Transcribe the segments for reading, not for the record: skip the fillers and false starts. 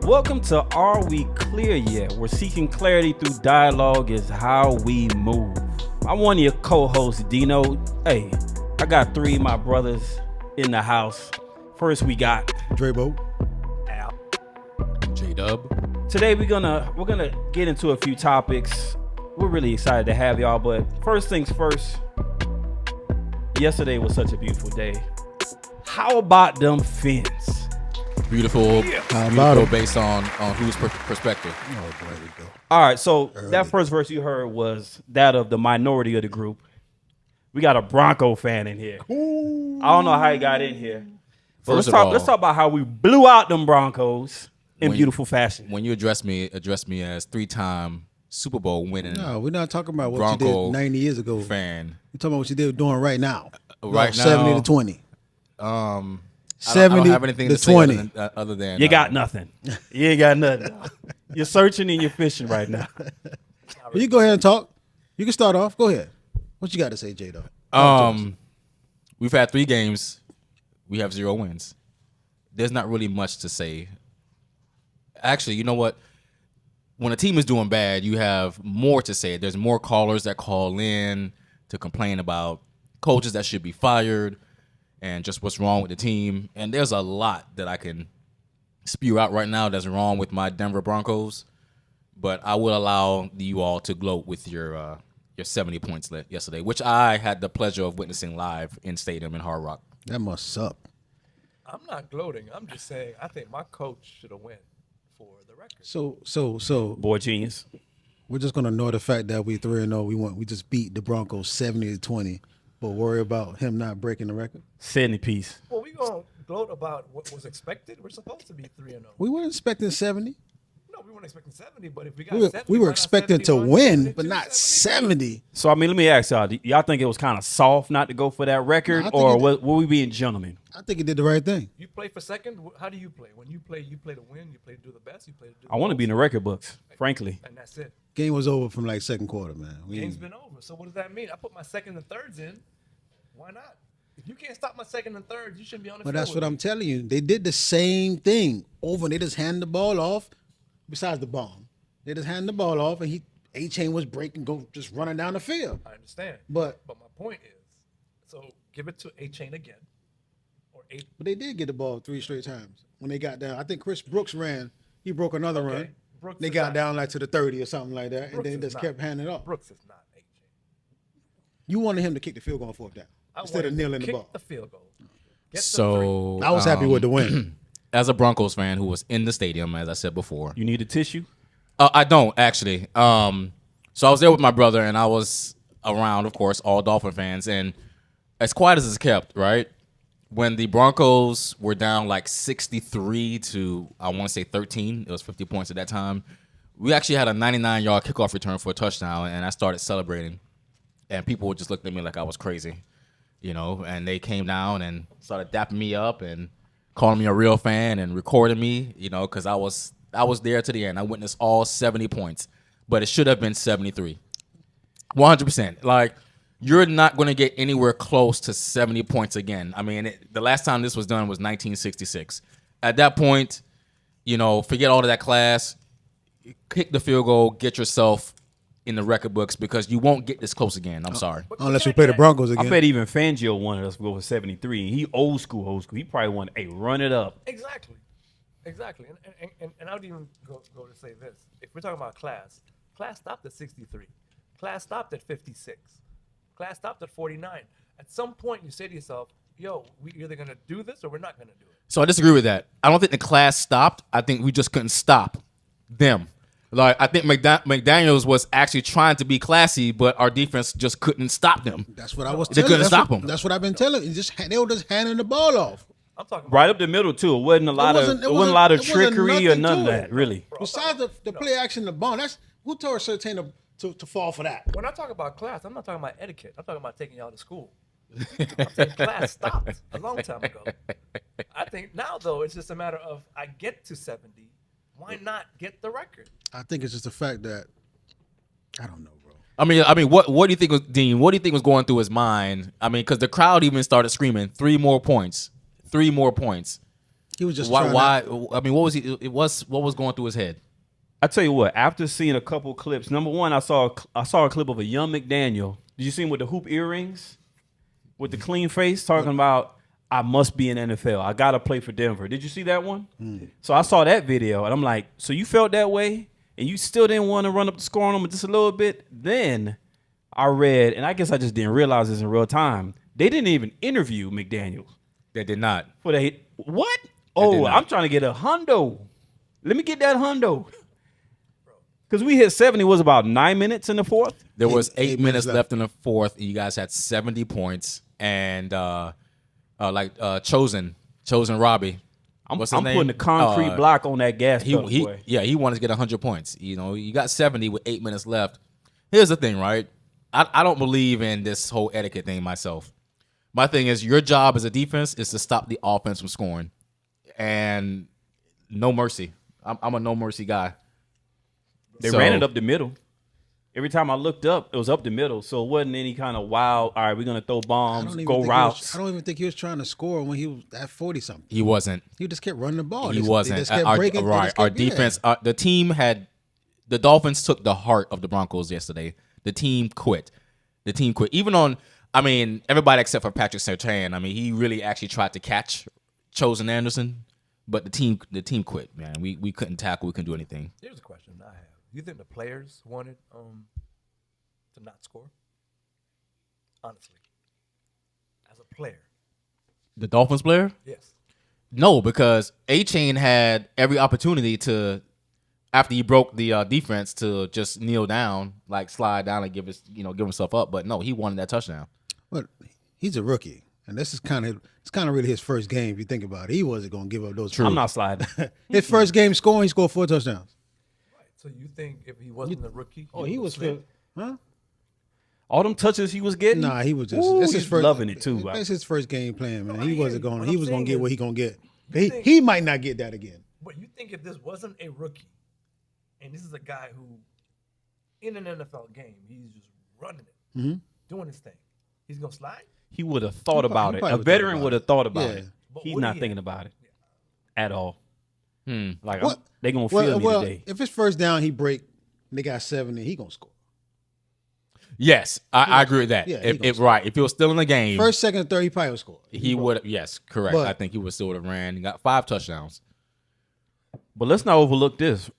Welcome to Are We Clear Yet? We're seeking clarity through dialogue is how we move. I'm one of your co-hosts, Dino. Hey, I got three of my brothers in the house. First, we got Drebo, Al, J-Dub. Today we're gonna get into a few topics. We're really excited to have y'all, but first things first. Yesterday was such a beautiful day. How about them Phins? Beautiful, How about it? based on whose perspective. Oh, boy, we go. All right, so Early. that first verse you heard was that of the minority of the group. We got a Bronco fan in here. Ooh. I don't know how he got in here. But First of let's all, talk about how we blew out them Broncos in When- beautiful fashion. When you address me as 3-time Super Bowl winning No, we're not talking about what Bronco you did 90 years ago. fan. We're talking about what you did doing right now. Right now, 70 to 20. I 70 don't have anything to to say 20. other than You got nothing. You ain't got nothing. You're searching and you're fishing right now. Well, you go ahead and talk. You can start off. Go ahead. What you got to say, J-Dub? We've had 3 games. We have 0 wins. There's not really much to say. Actually, you know what? When a team is doing bad, you have more to say. There's more callers that call in to complain about coaches that should be fired and just what's wrong with the team. And there's a lot that I can spew out right now that's wrong with my Denver Broncos. But I will allow you all to gloat with your 70 points yesterday, which I had the pleasure of witnessing live in stadium in Hard Rock. That must suck. I'm not gloating. I'm just saying I think my coach should have went for the record. So Boy, genius. we're just gonna ignore the fact that we 3-0. We just beat the Broncos 70 to 20, but worry about him not breaking the record. 70 piece. Well, we gonna gloat about what was expected. We're supposed to be 3-0. We weren't expecting 70. No, we weren't expecting 70, but if we got We were, 70, we were why not expecting to 71, win, 72, but not 70? 70. So, I mean, let me ask y'all. Y'all think it was kind of soft not to go for that record? No, I think or it- were we being gentlemen? I think he did the right thing. You play for second. How do you play? When you play to win. You play to do the best. You play to do. I want to be in the most. record books, frankly. And that's it. Game was over from like second quarter, man. Game's been over. So what does that mean? I put my second and thirds in. Why not? If you can't stop my second and thirds, you shouldn't be on the But field. that's with what me. I'm telling you. They did the same thing over. And they just hand the ball off. Besides the bomb, they just hand the ball off, and A-Chain was breaking, just running down the field. I understand. But my point is, so give it to A-Chain again, or A. but they did get the ball 3 straight times when they got down. I think Chris Brooks ran. He broke another Okay. run. Brooks They is got not- down like to the 30 or something like that, and Brooks then is just not- kept handing it off. Brooks is not A-Chain. You wanted him to kick the field goal on 4th down I instead want of him to kneeling the kick ball. the field goal. Get the So I was happy with the win. as a Broncos fan who was in the stadium, as I said before, You need a tissue? I don't actually. So I was there with my brother, and I was around, of course, all Dolphin fans, and as quiet as it's kept, right? When the Broncos were down like 63 to, I want to say 13, it was 50 points at that time. We actually had a 99-yard kickoff return for a touchdown, and I started celebrating, and people just looked at me like I was crazy, and they came down and started dapping me up and calling me a real fan and recording me, because I was there to the end. I witnessed all 70 points, but it should have been 73. 100%. Like, you're not going to get anywhere close to 70 points again. I mean, the last time this was done was 1966. At that point, forget all of that class. Kick the field goal, get yourself in the record books because you won't get this close again. I'm sorry. Unless we play the Broncos again. I bet even Fangio wanted us to go for 73. He old school. He probably wanted, hey, run it up. Exactly. And I would even go to say this. If we're talking about class stopped at 63. Class stopped at 56. Class stopped at 49. At some point, you say to yourself, yo, we either going to do this or we're not going to do it. So I disagree with that. I don't think the class stopped. I think we just couldn't stop them. Like, I think McDaniels was actually trying to be classy, but our defense just couldn't stop them. That's what I was They telling you. couldn't That's stop what- them. That's what I've been telling you. They were just handing the ball off. I'm talking Right about up the middle, too. It wasn't a lot wasn't- of it wasn't- it wasn't trickery or nothing none of to that, it. really. Besides the play action, the bomb. That's who told Sertain to fall for that. when I talk about class, I'm not talking about etiquette. I'm talking about taking y'all to school. I'm saying class stopped a long time ago. I think now, though, it's just a matter of I get to 70. Why not get the record? I think it's just the fact that I don't know, bro. I mean, what do you think was Dean? What do you think was going through his mind? I mean, because the crowd even started screaming, 3 more points, 3 more points. He was just why? I mean, what was he? What was going through his head? I tell you what. After seeing a couple clips, number one, I saw a clip of a young McDaniel. Did you see him with the hoop earrings, with the clean face, talking about I must be in NFL. I gotta play for Denver. Did you see that one? So I saw that video, and I'm like, so you felt that way, and you still didn't want to run up the score on them just a little bit? Then I read, and I guess I just didn't realize this in real time. They didn't even interview McDaniels. They did not. For the what? They did Oh, not. I'm trying to get a hundo. Let me get that hundo. Because we hit 70, was about 9 minutes in the fourth. There was Eight eight minutes left in the fourth. You guys had 70 points, and Chosen Robbie. What's his I'm name? putting a concrete block on that gas pedal, He boy. he wanted to get 100 points. You know, you got 70 with 8 minutes left. Here's the thing, right? I don't believe in this whole etiquette thing myself. My thing is your job as a defense is to stop the offense from scoring, and no mercy. I'm a no mercy guy. They So- ran it up the middle. Every time I looked up, it was up the middle. So it wasn't any kind of wild, all right, we're going to throw bombs, go routes. I don't even think he was trying to score when he was at 40-something. He wasn't. He just kept running the ball. He They wasn't. just kept Our breaking. our defense, the team had, the Dolphins took the heart of the Broncos yesterday. The team quit. Even on, I mean, everybody except for Patrick Surtain. I mean, he really actually tried to catch Chosen Anderson, but the team quit, man. We couldn't tackle. We couldn't do anything. Here's a question I have. You think the players wanted to not score? Honestly, as a player, The Dolphins player? yes. No, because A-Chain had every opportunity to, after he broke the defense, to just kneel down, like slide down and give himself up. But no, he wanted that touchdown. But he's a rookie, and this is kind of really his first game. If you think about it, he wasn't going to give up those. I'm not sliding. His first game scoring, he scored 4 touchdowns. Right. So you think if he wasn't a rookie, He was slid? huh? All them touches he was getting? Nah, he was just. Ooh, That's his he's first. loving it too. That's his first game playing, man. No, I He hear wasn't you. going. What He I'm was going to saying get what is- he going to get. You think- He might not get that again. But you think if this wasn't a rookie, and this is a guy who, in an NFL game, he's just running it, Mm-hmm. doing his thing, he's gonna slide? He would have thought He about it. probably A would've veteran thought would about have thought about Yeah. it. But He's would not he thinking have? about it at all. Like, What? they going to feel me today. If it's first down, he break, and they got 70, he going to score. Yes, I agree with that. Yeah, he if gonna if he was still in the game, First, second, and third, he probably will score. he would. Yes, correct. But- I think he would still would have ran. He got 5 touchdowns. But let's not overlook this.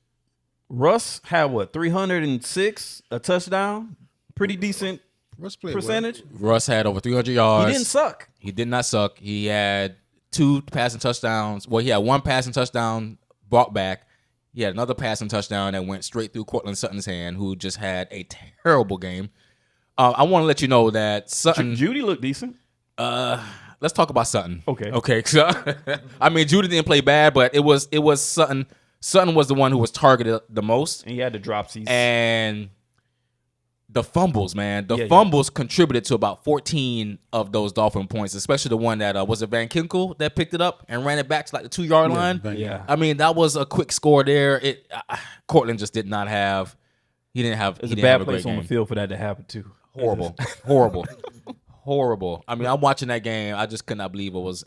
Russ had what, 306, a touchdown? Pretty decent Russ played percentage. Russ had over 300 He yards. didn't suck. He did not suck. He had 2 passing touchdowns. Well, he had 1 passing touchdown brought back. He had another passing touchdown that went straight through Cortland Sutton's hand, who just had a terrible game. I want to let you know that Sutton. Judy looked decent. Let's talk about Sutton. Okay. Okay. So, I mean, Judy didn't play bad, but it was Sutton. Sutton was the one who was targeted the most, And he had the dropsies. and the fumbles, man. The Yeah, yeah. fumbles contributed to about 14 of those Dolphin points, especially the one that was it Van Kinkel that picked it up and ran it back to like the 2-yard line. Yeah. I mean, that was a quick score there. Cortland just did not have. He didn't have. It's he a didn't bad have place great on the game. field for that to happen, too. Horrible. I mean, I'm watching that game. I just could not believe it was,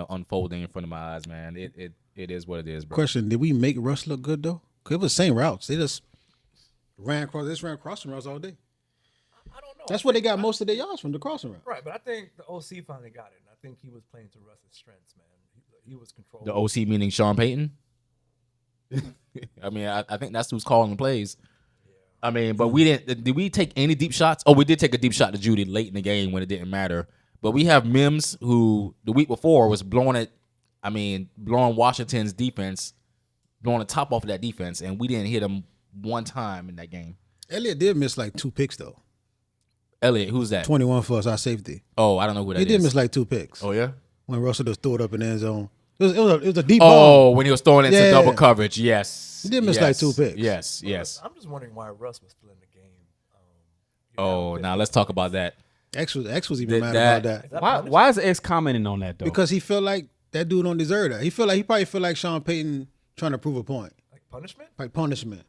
unfolding in front of my eyes, man. It is what it is, bro. Question: did we make Russ look good though? 'Cause it was the same routes. They just ran across. They just ran crossing routes all day. I don't know. That's where they got most of their yards from, the crossing route. Right, but I think the OC finally got it. And I think he was playing to Russ's strengths, man. He was controlling. The OC meaning Sean Payton. I mean, I think that's who's calling the plays. I mean, but we didn't. Did we take any deep shots? Oh, we did take a deep shot to Judy late in the game when it didn't matter. But we have Mims, who the week before was blowing it. I mean, blowing Washington's defense, blowing the top off of that defense, and we didn't hit him one time in that game. Elliott did miss like 2 picks though. Elliott, who's that? 21 for us, our safety. Oh, I don't know who that He is. did miss like 2 picks. Oh yeah. When Russell just threw it up in the end zone. It was a deep Oh, ball. when he was throwing into Yeah. double coverage. Yes. He did miss like 2 picks. Yes. I'm just wondering why Russ was still in the game. Oh, now let's talk about that. X was even mad That- about that. Is that Why, punished? why is X commenting on that, though? Because he felt like that dude don't deserve that. He probably feel like Sean Payton trying to prove a point. Like punishment? Like punishment.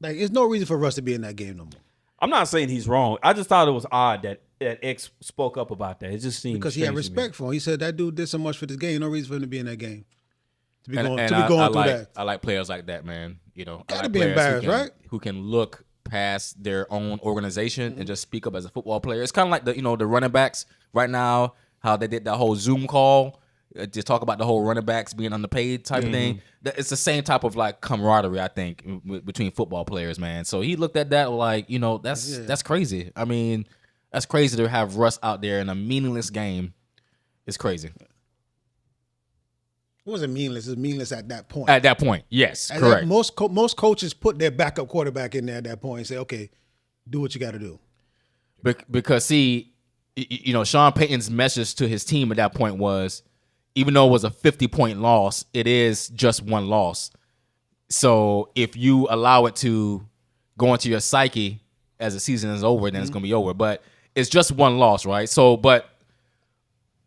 Like there's no reason for Russ to be in that game no more. I'm not saying he's wrong. I just thought it was odd that X spoke up about that. It just seemed Because he had strange to me. respect for him. He said that dude did so much for this game. No reason for him to be in that game. to be going through that. I like players like that, man. You know, I Gotta like be players embarrassed, right? Who can look past their own organization and just speak up as a football player. It's kind of like the running backs right now, how they did that whole Zoom call. Just talk about the whole running backs being underpaid type thing. It's the same type of like camaraderie, I think, between football players, man. So he looked at that like, that's crazy. I mean, that's crazy to have Russ out there in a meaningless game. It's crazy. It wasn't meaningless. It was meaningless at that point. At that point, yes, correct. Most coaches put their backup quarterback in there at that point and say, okay, do what you got to do. Because, see, Sean Payton's message to his team at that point was, even though it was a 50-point loss, it is just one loss. So if you allow it to go into your psyche as the season is over, then it's going to be over. But it's just one loss, right? So, but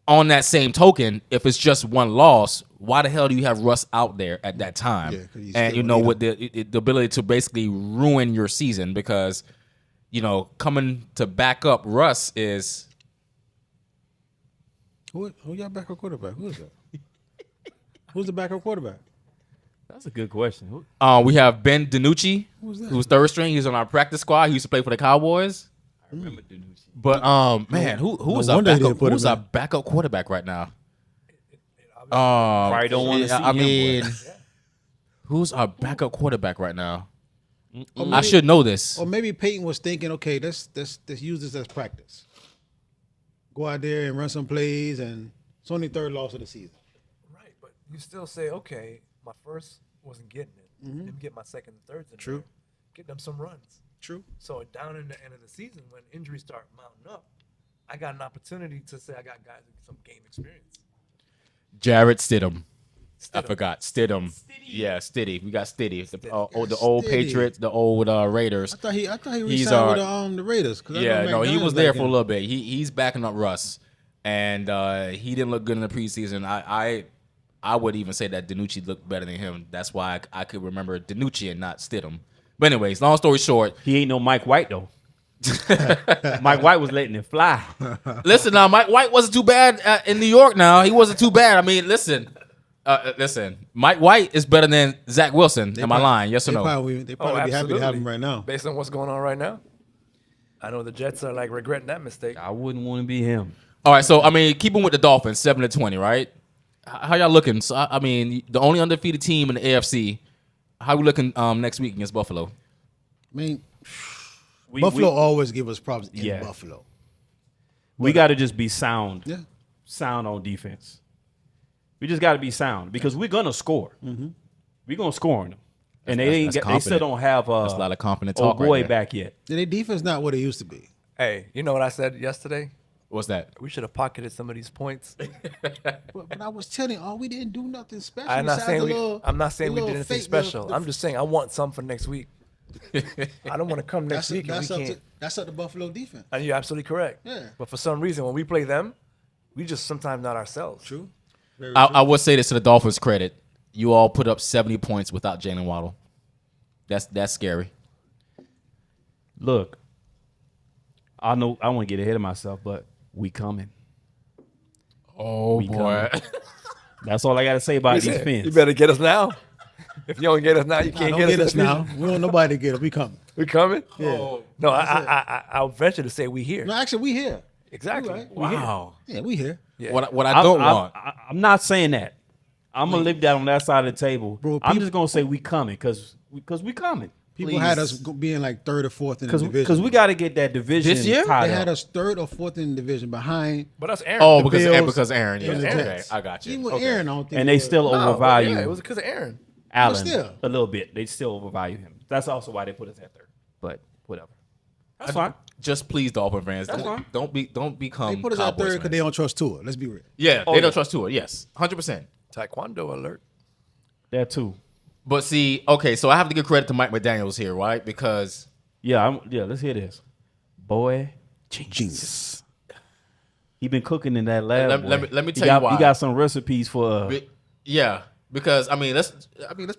on that same token, if it's just one loss, why the hell do you have Russ out there at that time? Yeah, and with the ability to basically ruin your season, because coming to back up Russ is who y'all backup quarterback? Who is that? Who's the backup quarterback? That's a good question. We have Ben DiNucci, who's third string. He's on our practice squad. He used to play for the Cowboys. I remember DiNucci. But man, who's our backup quarterback right now? Probably don't want to see him. Who's our backup quarterback right now? I should know this. Or maybe Peyton was thinking, okay, let's use this as practice. Go out there and run some plays, and it's only third loss of the season. Right, but you still say, okay, my first wasn't getting it. Let me get my second and thirds in there. Get them some runs. True. So down in the end of the season, when injuries start mounting up, I got an opportunity to say I got guys with some game experience. Jarrett Stidham. I forgot. Stidham. Yeah, Stiddy. We got Stiddy. The old Patriots, the old Raiders. I thought he re-signed with the Raiders. He was there for a little bit. He's backing up Russ, and he didn't look good in the preseason. I would even say that DiNucci looked better than him. That's why I could remember DiNucci and not Stidham. But anyways, long story short, he ain't no Mike White though. Mike White was letting it fly. Listen, now Mike White wasn't too bad in New York. Now he wasn't too bad. I mean, listen. Mike White is better than Zach Wilson. Am I lying? Yes or no? They probably be happy to have him right now. Based on what's going on right now, I know the Jets are like regretting that mistake. I wouldn't want to be him. All right, so I mean, keeping with the Dolphins, 7-20, right? How y'all looking? So I mean, the only undefeated team in the AFC. How we looking next week against Buffalo? I mean, Buffalo always give us problems in Buffalo. We got to just be sound. Yeah. Sound on defense. We just got to be sound because we're gonna score. We're gonna score on them, and they still don't have that's a lot of confident talk. Boy back yet. Their defense not what it used to be. Hey, you know what I said yesterday? What's that? We should have pocketed some of these points. But I was telling you, we didn't do nothing special. I'm not saying we did anything special. I'm just saying I want some for next week. I don't want to come next week. That's up to Buffalo defense. And you're absolutely correct. Yeah. But for some reason, when we play them, we just sometimes not ourselves. True. I would say this to the Dolphins' credit. You all put up 70 points without Jalen Waddle. That's scary. Look, I know I want to get ahead of myself, but we coming. Oh, boy. That's all I got to say about these Phins. You better get us now. If you don't get us now, you can't get us now. We want nobody to get us. We coming. We coming? Yeah. Oh, no, I'll venture to say we here. No, actually, we here. Exactly. Right. Wow. Yeah, we here. Yeah. What I don't want. I'm not saying that. I'm gonna live down on that side of the table. Bro, I'm just gonna say we coming because we coming. People had us being like third or fourth in the division. Because we got to get that division this year. tied They had up. us third or fourth in the division behind. But that's Aaron. Oh, the because Bills Aaron. Yeah. and the Okay, Jets. I got you. Even with Okay. Aaron, I don't think. And they still overvalue Yeah, it was because of Aaron. Allen But still. a little bit. They still overvalue him. That's also why they put us at third. But whatever. That's fine. Just please, Dolphin fans, That's fine. don't become. They put us at Cowboys third because fans. they don't trust Tua. Let's be real. Yeah, they don't trust Tua. Yes, 100%. Taekwondo alert. That too. But see, okay, so I have to give credit to Mike McDaniels here, right? Because Let's hear this. Boy, Genius. he been cooking in that lab. let me tell you why. He got some recipes for. Because I mean, let's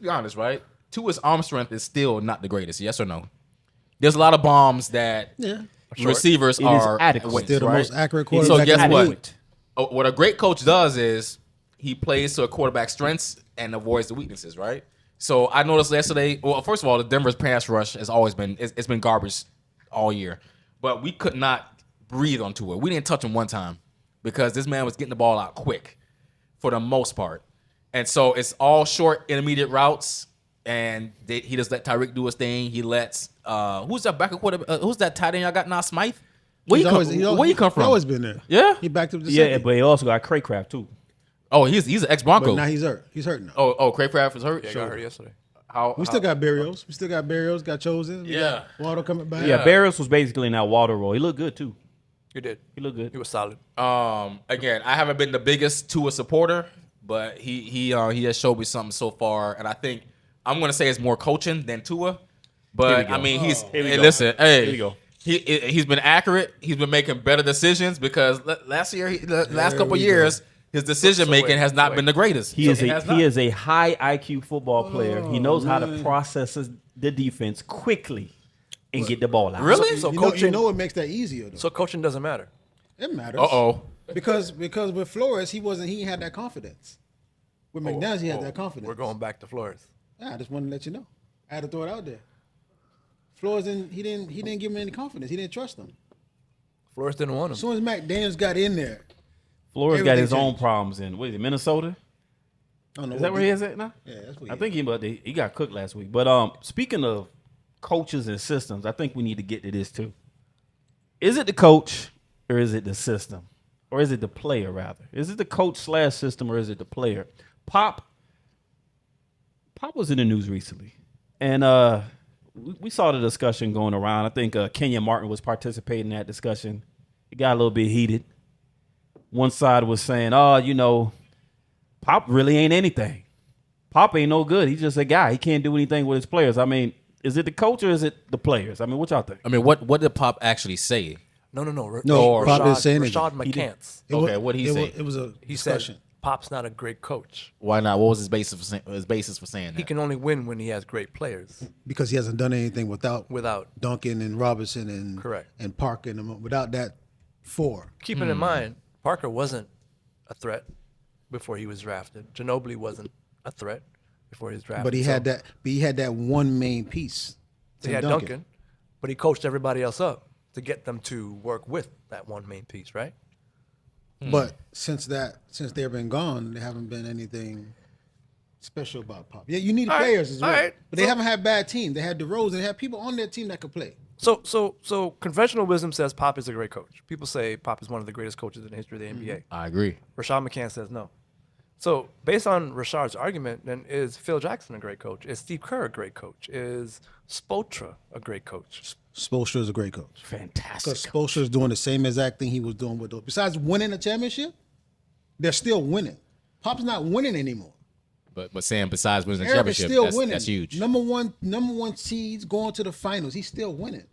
be honest, right? Tua's arm strength is still not the greatest. Yes or no? There's a lot of bombs that receivers It is are adequate. wins, Still the right? most accurate So quarterback. guess in the what? league. What a great coach does is he plays to a quarterback's strengths and avoids the weaknesses, right? So I noticed yesterday. Well, first of all, the Denver's pass rush has always been it's been garbage all year, but we could not breathe onto it. We didn't touch him one time because this man was getting the ball out quick for the most part, and so it's all short, intermediate routes, and he just let Tyreek do his thing. He lets who's that backup quarterback? Who's that tight end y'all got now? Smythe. Where you come from? He's always been there. Yeah? He backed up the Yeah, second. but he also got Craycraft too. Oh, he's an ex-Bronco. But now he's hurt. He's hurt now. Oh, Craycraft is hurt? Yeah, got hurt yesterday. We still got Barrios. Got chosen. We got Waddle coming back. Yeah, Barrios was basically in that water role. He looked good too. He did. He looked good. He was solid. Again, I haven't been the biggest Tua supporter, but he has showed me something so far, and I think I'm gonna say it's more coaching than Tua. But I mean, Here we go. He's been accurate. He's been making better decisions because last couple of years, his decision making has not been the greatest. He is a high IQ football player. He knows how to process the defense quickly and get the ball out. Really? So you coaching, know what makes that easier though. so coaching doesn't matter. It matters. Because with Flores, he had that confidence. With McDaniels, he had that confidence. We're going back to Flores. Yeah, I just wanted to let you know. I had to throw it out there. Flores didn't give him any confidence. He didn't trust him. Flores didn't want him. As soon as McDaniels got in there, Flores got his everything own changed. problems in Minnesota. I don't know Is that where he is at now? Yeah, that's where I think he got cooked last week. But speaking of coaches and systems, I think we need to get to this too. Is it the coach or is it the system? Or is it the player rather? Is it the coach/system or is it the player? Pop was in the news recently. And we saw the discussion going around. I think Kenya Martin was participating in that discussion. It got a little bit heated. One side was saying, Pop really ain't anything. Pop ain't no good. He's just a guy. He can't do anything with his players. I mean, is it the coach or is it the players? I mean, what y'all think? I mean, what did Pop actually say? No. Pop didn't say anything. Rashad McCants. What did he say? It was a He said discussion. Pop's not a great coach. Why not? What was his basis for saying that? He can only win when he has great players. Because he hasn't done anything without Duncan and Robinson and Correct. and Parker and them. Without that four. Keeping in mind, Parker wasn't a threat before he was drafted. Ginobili wasn't a threat before he was drafted. But he had that one main piece. He had Duncan, but he coached everybody else up to get them to work with that one main piece, right? But since they've been gone, there haven't been anything special about Pop. Yeah, you need players as well. Right. But they haven't had bad teams. They had DeRozan. They had people on their team that could play. So conventional wisdom says Pop is a great coach. People say Pop is one of the greatest coaches in the history of the NBA. I agree. Rashad McCants says no. So based on Rashad's argument, then is Phil Jackson a great coach? Is Steve Kerr a great coach? Is Spoelstra a great coach? Spoelstra is a great coach. Fantastic. Because Spoelstra is doing the same exact thing he was doing with those. Besides winning a championship, they're still winning. Pop's not winning anymore. But saying besides winning the Eric is championship, still winning. that's huge. Number one seeds going to the finals. He's still winning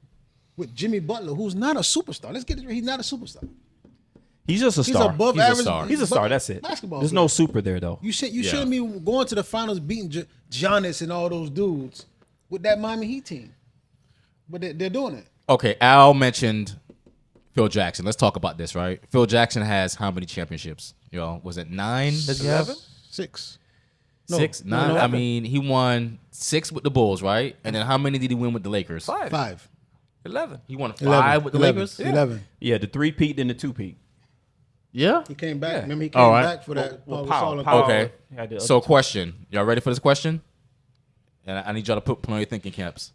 with Jimmy Butler, who's not a superstar. Let's get it right. He's not a superstar. He's just a star. He's above He's a average. star. He's a star. That's it. Basketball There's player. no super there though. You shouldn't be going to the finals beating Giannis and all those dudes with that Miami Heat team. But they're doing it. Okay, Al mentioned Phil Jackson. Let's talk about this, right? Phil Jackson has how many championships? Was it 9 that he has? 6. 6? 9? no, I mean, he won 6 with the Bulls, right? And then how many did he win with the Lakers? 5. 11. He won 5 with the 11. Lakers? 11. Yeah, the 3-peat then the 2-peat. Yeah? He came back. Yeah. Remember, he came All right. back for that. Well, Paul Gasol Powell. Okay. had the other So two. question. Y'all ready for this question? And I need y'all to put on your thinking caps.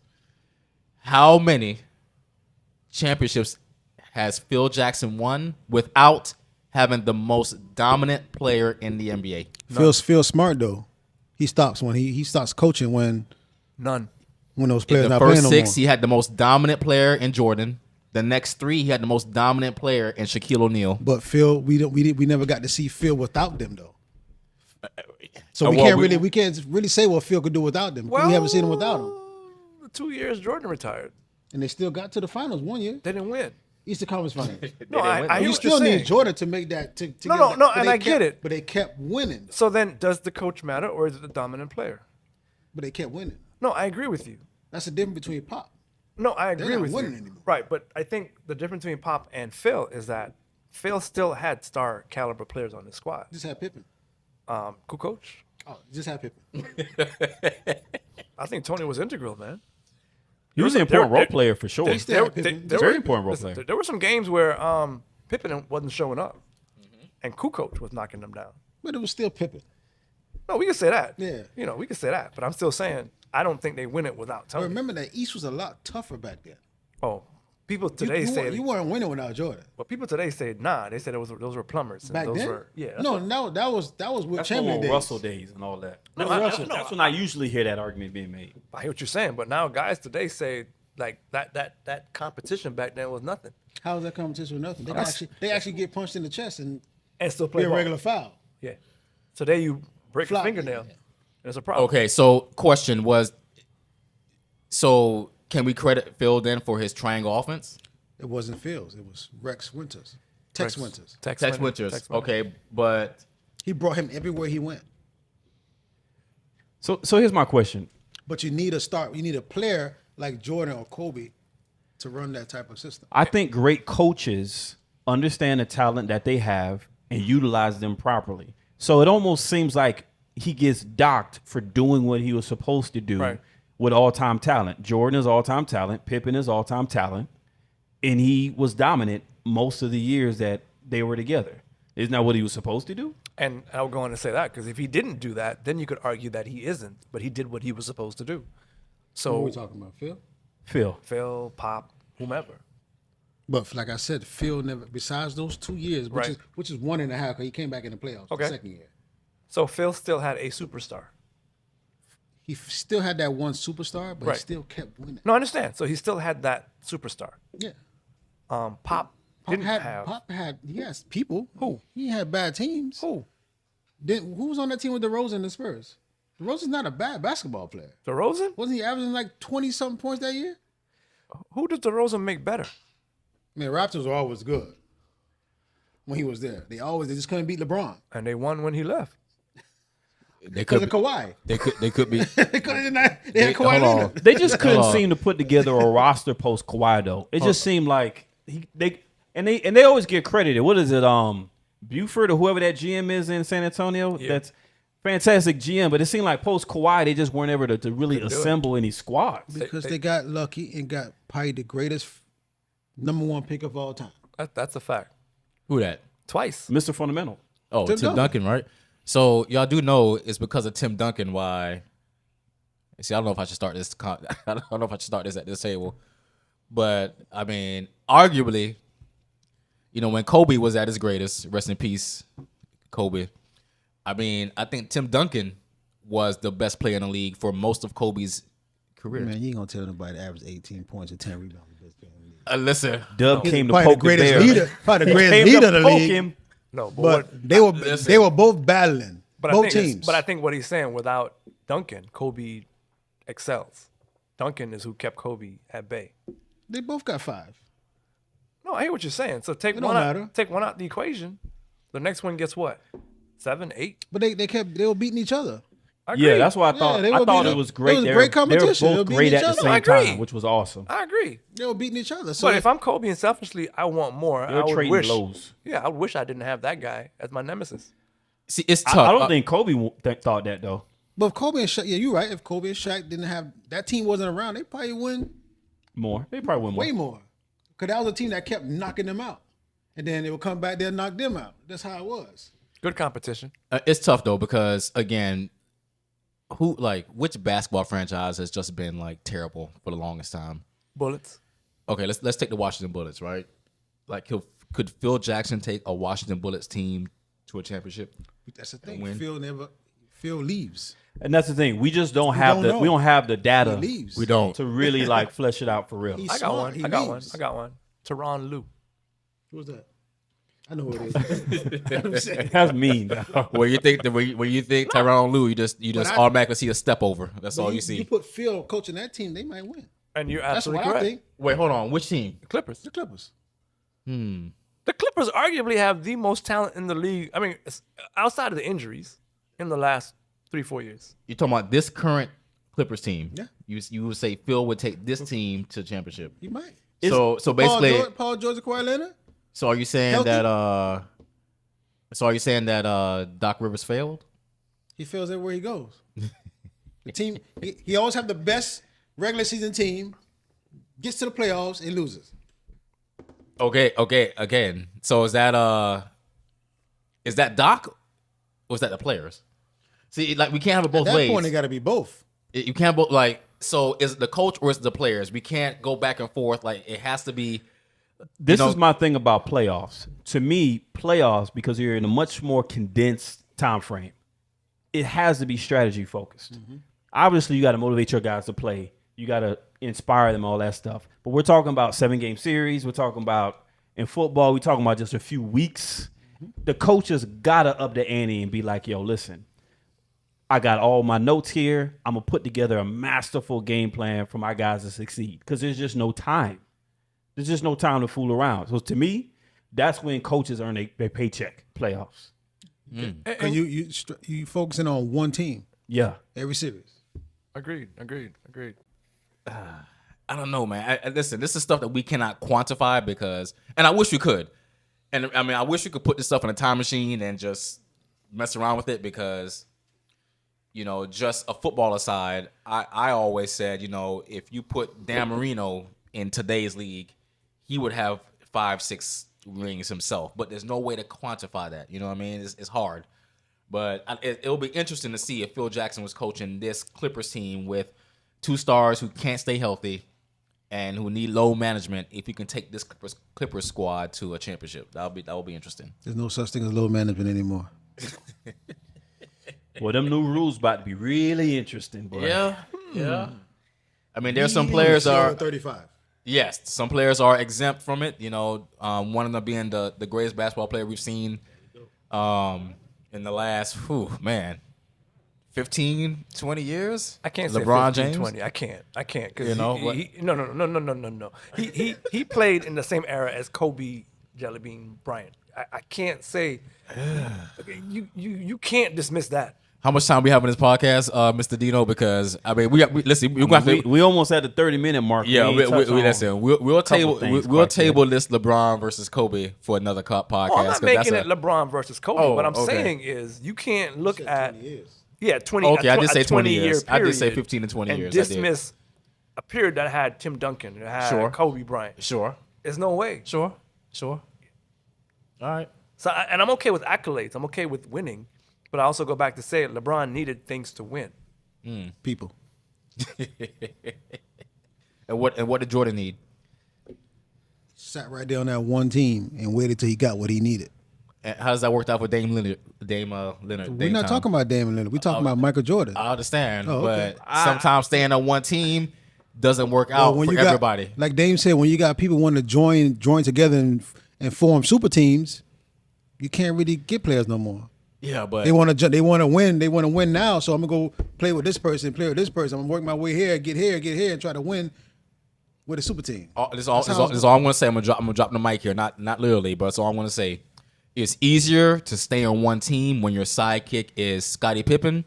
How many championships has Phil Jackson won without having the most dominant player in the NBA? Phil's smart though. He stops when he starts coaching when None. those In players the not playing first no 6, more. he had the most dominant player in Jordan. The next 3, he had the most dominant player in Shaquille O'Neal. But Phil, we never got to see Phil without them though. So we well, can't really say what Phil could do without them. 'Cause we haven't seen him without him. The 2 years Jordan retired, And they still got to the finals one year. they didn't win. Eastern Conference Finals. No, I hear You what still you're saying. need Jordan to make that. To No, get no, that. no, But and they I get it. But they kept winning. So then, does the coach matter, or is it the dominant player? But they kept winning. No, I agree with you. That's the difference between Pop. No, I agree not with you. winning anymore. Right, but I think the difference between Pop and Phil is that Phil still had star caliber players on his squad. Just had Pippen. Kukoc. Oh, just have Pippen. I think Tony was integral, man. He was an important role player for sure. They still have Pippen. Very important role player. There were some games where Pippen wasn't showing up, and Kukoc was knocking them down. But it was still Pippen. No, we can say that. Yeah. We can say that. But I'm still saying I don't think they win it without But Tony. remember that East was a lot tougher back then. Oh, people today say You weren't winning without Jordan. But people today say nah. They said those were plumbers. And Back those then? were No, that was with That's Chamberlain more days. Russell days and all that. No, That's when I usually hear that argument being made. I hear what you're saying, but now guys today say like that competition back then was nothing How was that competition with nothing? They actually get punched in the chest and and still play be a ball. regular foul. Yeah. Today you break Flop. a fingernail, and it's a problem. Okay, so question was, so can we credit Phil then for his triangle offense? It wasn't Fields. It was Rex Winters. Tex Winters. Tex Winters. Okay, but He brought him everywhere he went. So here's my question. But you need a player like Jordan or Kobe to run that type of system. I think great coaches understand the talent that they have and utilize them properly. So it almost seems like he gets docked for doing what he was supposed to do Right. with all-time talent. Jordan is all-time talent. Pippen is all-time talent. And he was dominant most of the years that they were together. Isn't that what he was supposed to do? And I'll go on to say that because if he didn't do that, then you could argue that he isn't, but he did what he was supposed to do. What are So we talking about, Phil? Phil, Pop, whomever. But like I said, Phil never. Besides those 2 years, Right. which is 1.5, because he came back in the playoffs Okay. the second year. So Phil still had a superstar. He still had that one superstar, but Right. he still kept winning. No, I understand. So he still had that superstar. Yeah. Pop didn't have. Pop had yes people. Who? He had bad teams. Who? Who was on that team with DeRozan and the Spurs? DeRozan's not a bad basketball player. DeRozan? Wasn't he averaging like 20-something points that year? Who does DeRozan make better? I mean, Raptors were always good when he was there. They just couldn't beat LeBron And they won when he left. they because could of Kawhi. they could be. They had Kawhi hold on. Leonard. They just couldn't Hold on. seem to put together a roster post Kawhi though. It just seemed like they always get credited. What is it? Buford or whoever that GM is in San Antonio. Yeah. That's fantastic GM. But it seemed like post Kawhi they just weren't able to really assemble any squads. Because they got lucky and got probably the greatest number 1 pick of all time. That's a fact. Who that? Twice. Mr. Fundamental. Oh, Tim Tim Duncan, right? So y'all do know it's because of Tim Duncan why. See, I don't know if I should start this. I don't know if I should start this at this table, but I mean, arguably, when Kobe was at his greatest, rest in peace, Kobe. I mean, I think Tim Duncan was the best player in the league for most of Kobe's career. Man, you ain't gonna tell nobody to average 18 points and 10 rebounds. Listen, Dub came to Probably poke the greatest the bear. leader, probably the He greatest came to leader of the poke league. him. No, But what, they were both battling. but both I think teams. But I think what he's saying, without Duncan, Kobe excels. Duncan is who kept Kobe at bay. They both got 5. No, I hear what you're saying. So take It one don't out. matter. Take one out the equation. The next one gets what? 7, 8. But they were beating each other. I agree. Yeah, that's why I thought. they I were thought beating- it was it great. was a They great were competition. They were both beating great each at the other. I same agree. time, which was awesome. I agree. They were beating each other. So But if I'm Kobe and selfishly I want more, They were I would trading wish. blows. Yeah, I wish I didn't have that guy as my nemesis. see, it's tough. I don't think Kobe thought that though. But if Kobe and Shaq, yeah, you're right. If Kobe and Shaq didn't have that team wasn't around, they probably win More. They probably win more. way more. Because that was a team that kept knocking them out, and then they would come back there and knock them out. That's how it was. Good competition. It's tough though because again, which basketball franchise has just been like terrible for the longest time? Bullets. Okay, let's take the Washington Bullets, right? Like, could Phil Jackson take a Washington Bullets team to a championship? That's the thing. win. Phil leaves. And that's the thing. We just don't have don't know. we don't have the data He leaves. We don't. to really like flesh it out for real. He's I got smart. one. He I got leaves. one. Teron Lue. Who's that? I know who it is. That's what I'm saying. That's mean. dog. When you think Tyronn Lue, you just automatically see a step over. That's all you see. You put Phil coaching that team, they might win. And you're That's absolutely what correct. I think. Wait, hold on. Which team? The Clippers. The Clippers. The Clippers arguably have the most talent in the league. I mean, outside of the injuries in the last 3-4 years. You're talking about this current Clippers team. Yeah. You would say Phil would take this team to championship. He might. So basically, Paul George and Kawhi Leonard. so are you saying Healthy? that Doc Rivers failed? He fails everywhere he goes. The team, he always have the best regular season team, gets to the playoffs and loses. Okay. Again, so is that Doc or is that the players? See, like we can't have it both At that ways. point, it got to be both. You can't both like. So is it the coach or is it the players? We can't go back and forth. Like it has to be. This is my thing about playoffs. To me, playoffs, because you're in a much more condensed time frame, it has to be strategy focused. Mm-hmm. Obviously, you got to motivate your guys to play. You got to inspire them, all that stuff. But we're talking about 7-game series. We're talking about in football. We're talking about just a few weeks. Mm-hmm. The coaches got to up the ante and be like, yo, listen, I got all my notes here. I'm going to put together a masterful game plan for my guys to succeed because there's just no time. There's just no time to fool around. So to me, that's when coaches earn their paycheck, playoffs. Because you focusing on one team. Yeah. Every series. Agreed. I don't know, man. Listen, this is stuff that we cannot quantify because, and I wish we could. And I mean, I wish we could put this stuff in a time machine and just mess around with it because, you know, just a football aside, I always said, you know, if you put Dan Marino in today's league, he would have 5-6 rings himself. But there's no way to quantify that. You know what I mean? It's hard. But it'll be interesting to see if Phil Jackson was coaching this Clippers team with 2 stars who can't stay healthy and who need low management. If he can take this Clippers squad to a championship, that will be interesting. There's no such thing as low management anymore. Well, them new rules about to be really interesting, boy. Yeah. I mean, there's some players are 35. Yes, some players are exempt from it. You know, one of them being the greatest basketball player we've seen in the last, 15, 20 years. I can't LeBron say 15, James. 20. I can't because You know, no. He played in the same era as Kobe, Jellybean Bryant. I can't say. Okay, you can't dismiss that. How much time we have on this podcast, Mr. Dino? Because I mean, we almost at the 30-minute mark. Yeah, listen. We'll table things, this LeBron versus Kobe for another podcast. Well, I'm not making it LeBron versus Kobe. What I'm saying is you can't look at 20. Okay, I did say 20 years. I did say 15 to 20 and years. Dismiss a period that had Tim Duncan, that had Kobe Bryant. Sure. There's no way. Sure. All right. So, and I'm okay with accolades. I'm okay with winning. But I also go back to say LeBron needed things to win. People. And what did Jordan need? Sat right there on that one team and waited till he got what he needed. And how does that work out for Dame Leonard? We're not talking about Dame Leonard. We're talking about Michael Jordan. I understand, okay. but sometimes staying on one team doesn't work out for everybody. Like Dame said, when you got people wanting to join together and form super teams, you can't really get players no more. Yeah, but they want to win. They want to win now. So I'm gonna go play with this person, play with this person. I'm gonna work my way get here, and try to win with a super team. This is all I'm gonna say. I'm gonna drop the mic here, not literally, but that's all I'm gonna say. It's easier to stay on one team when your sidekick is Scottie Pippen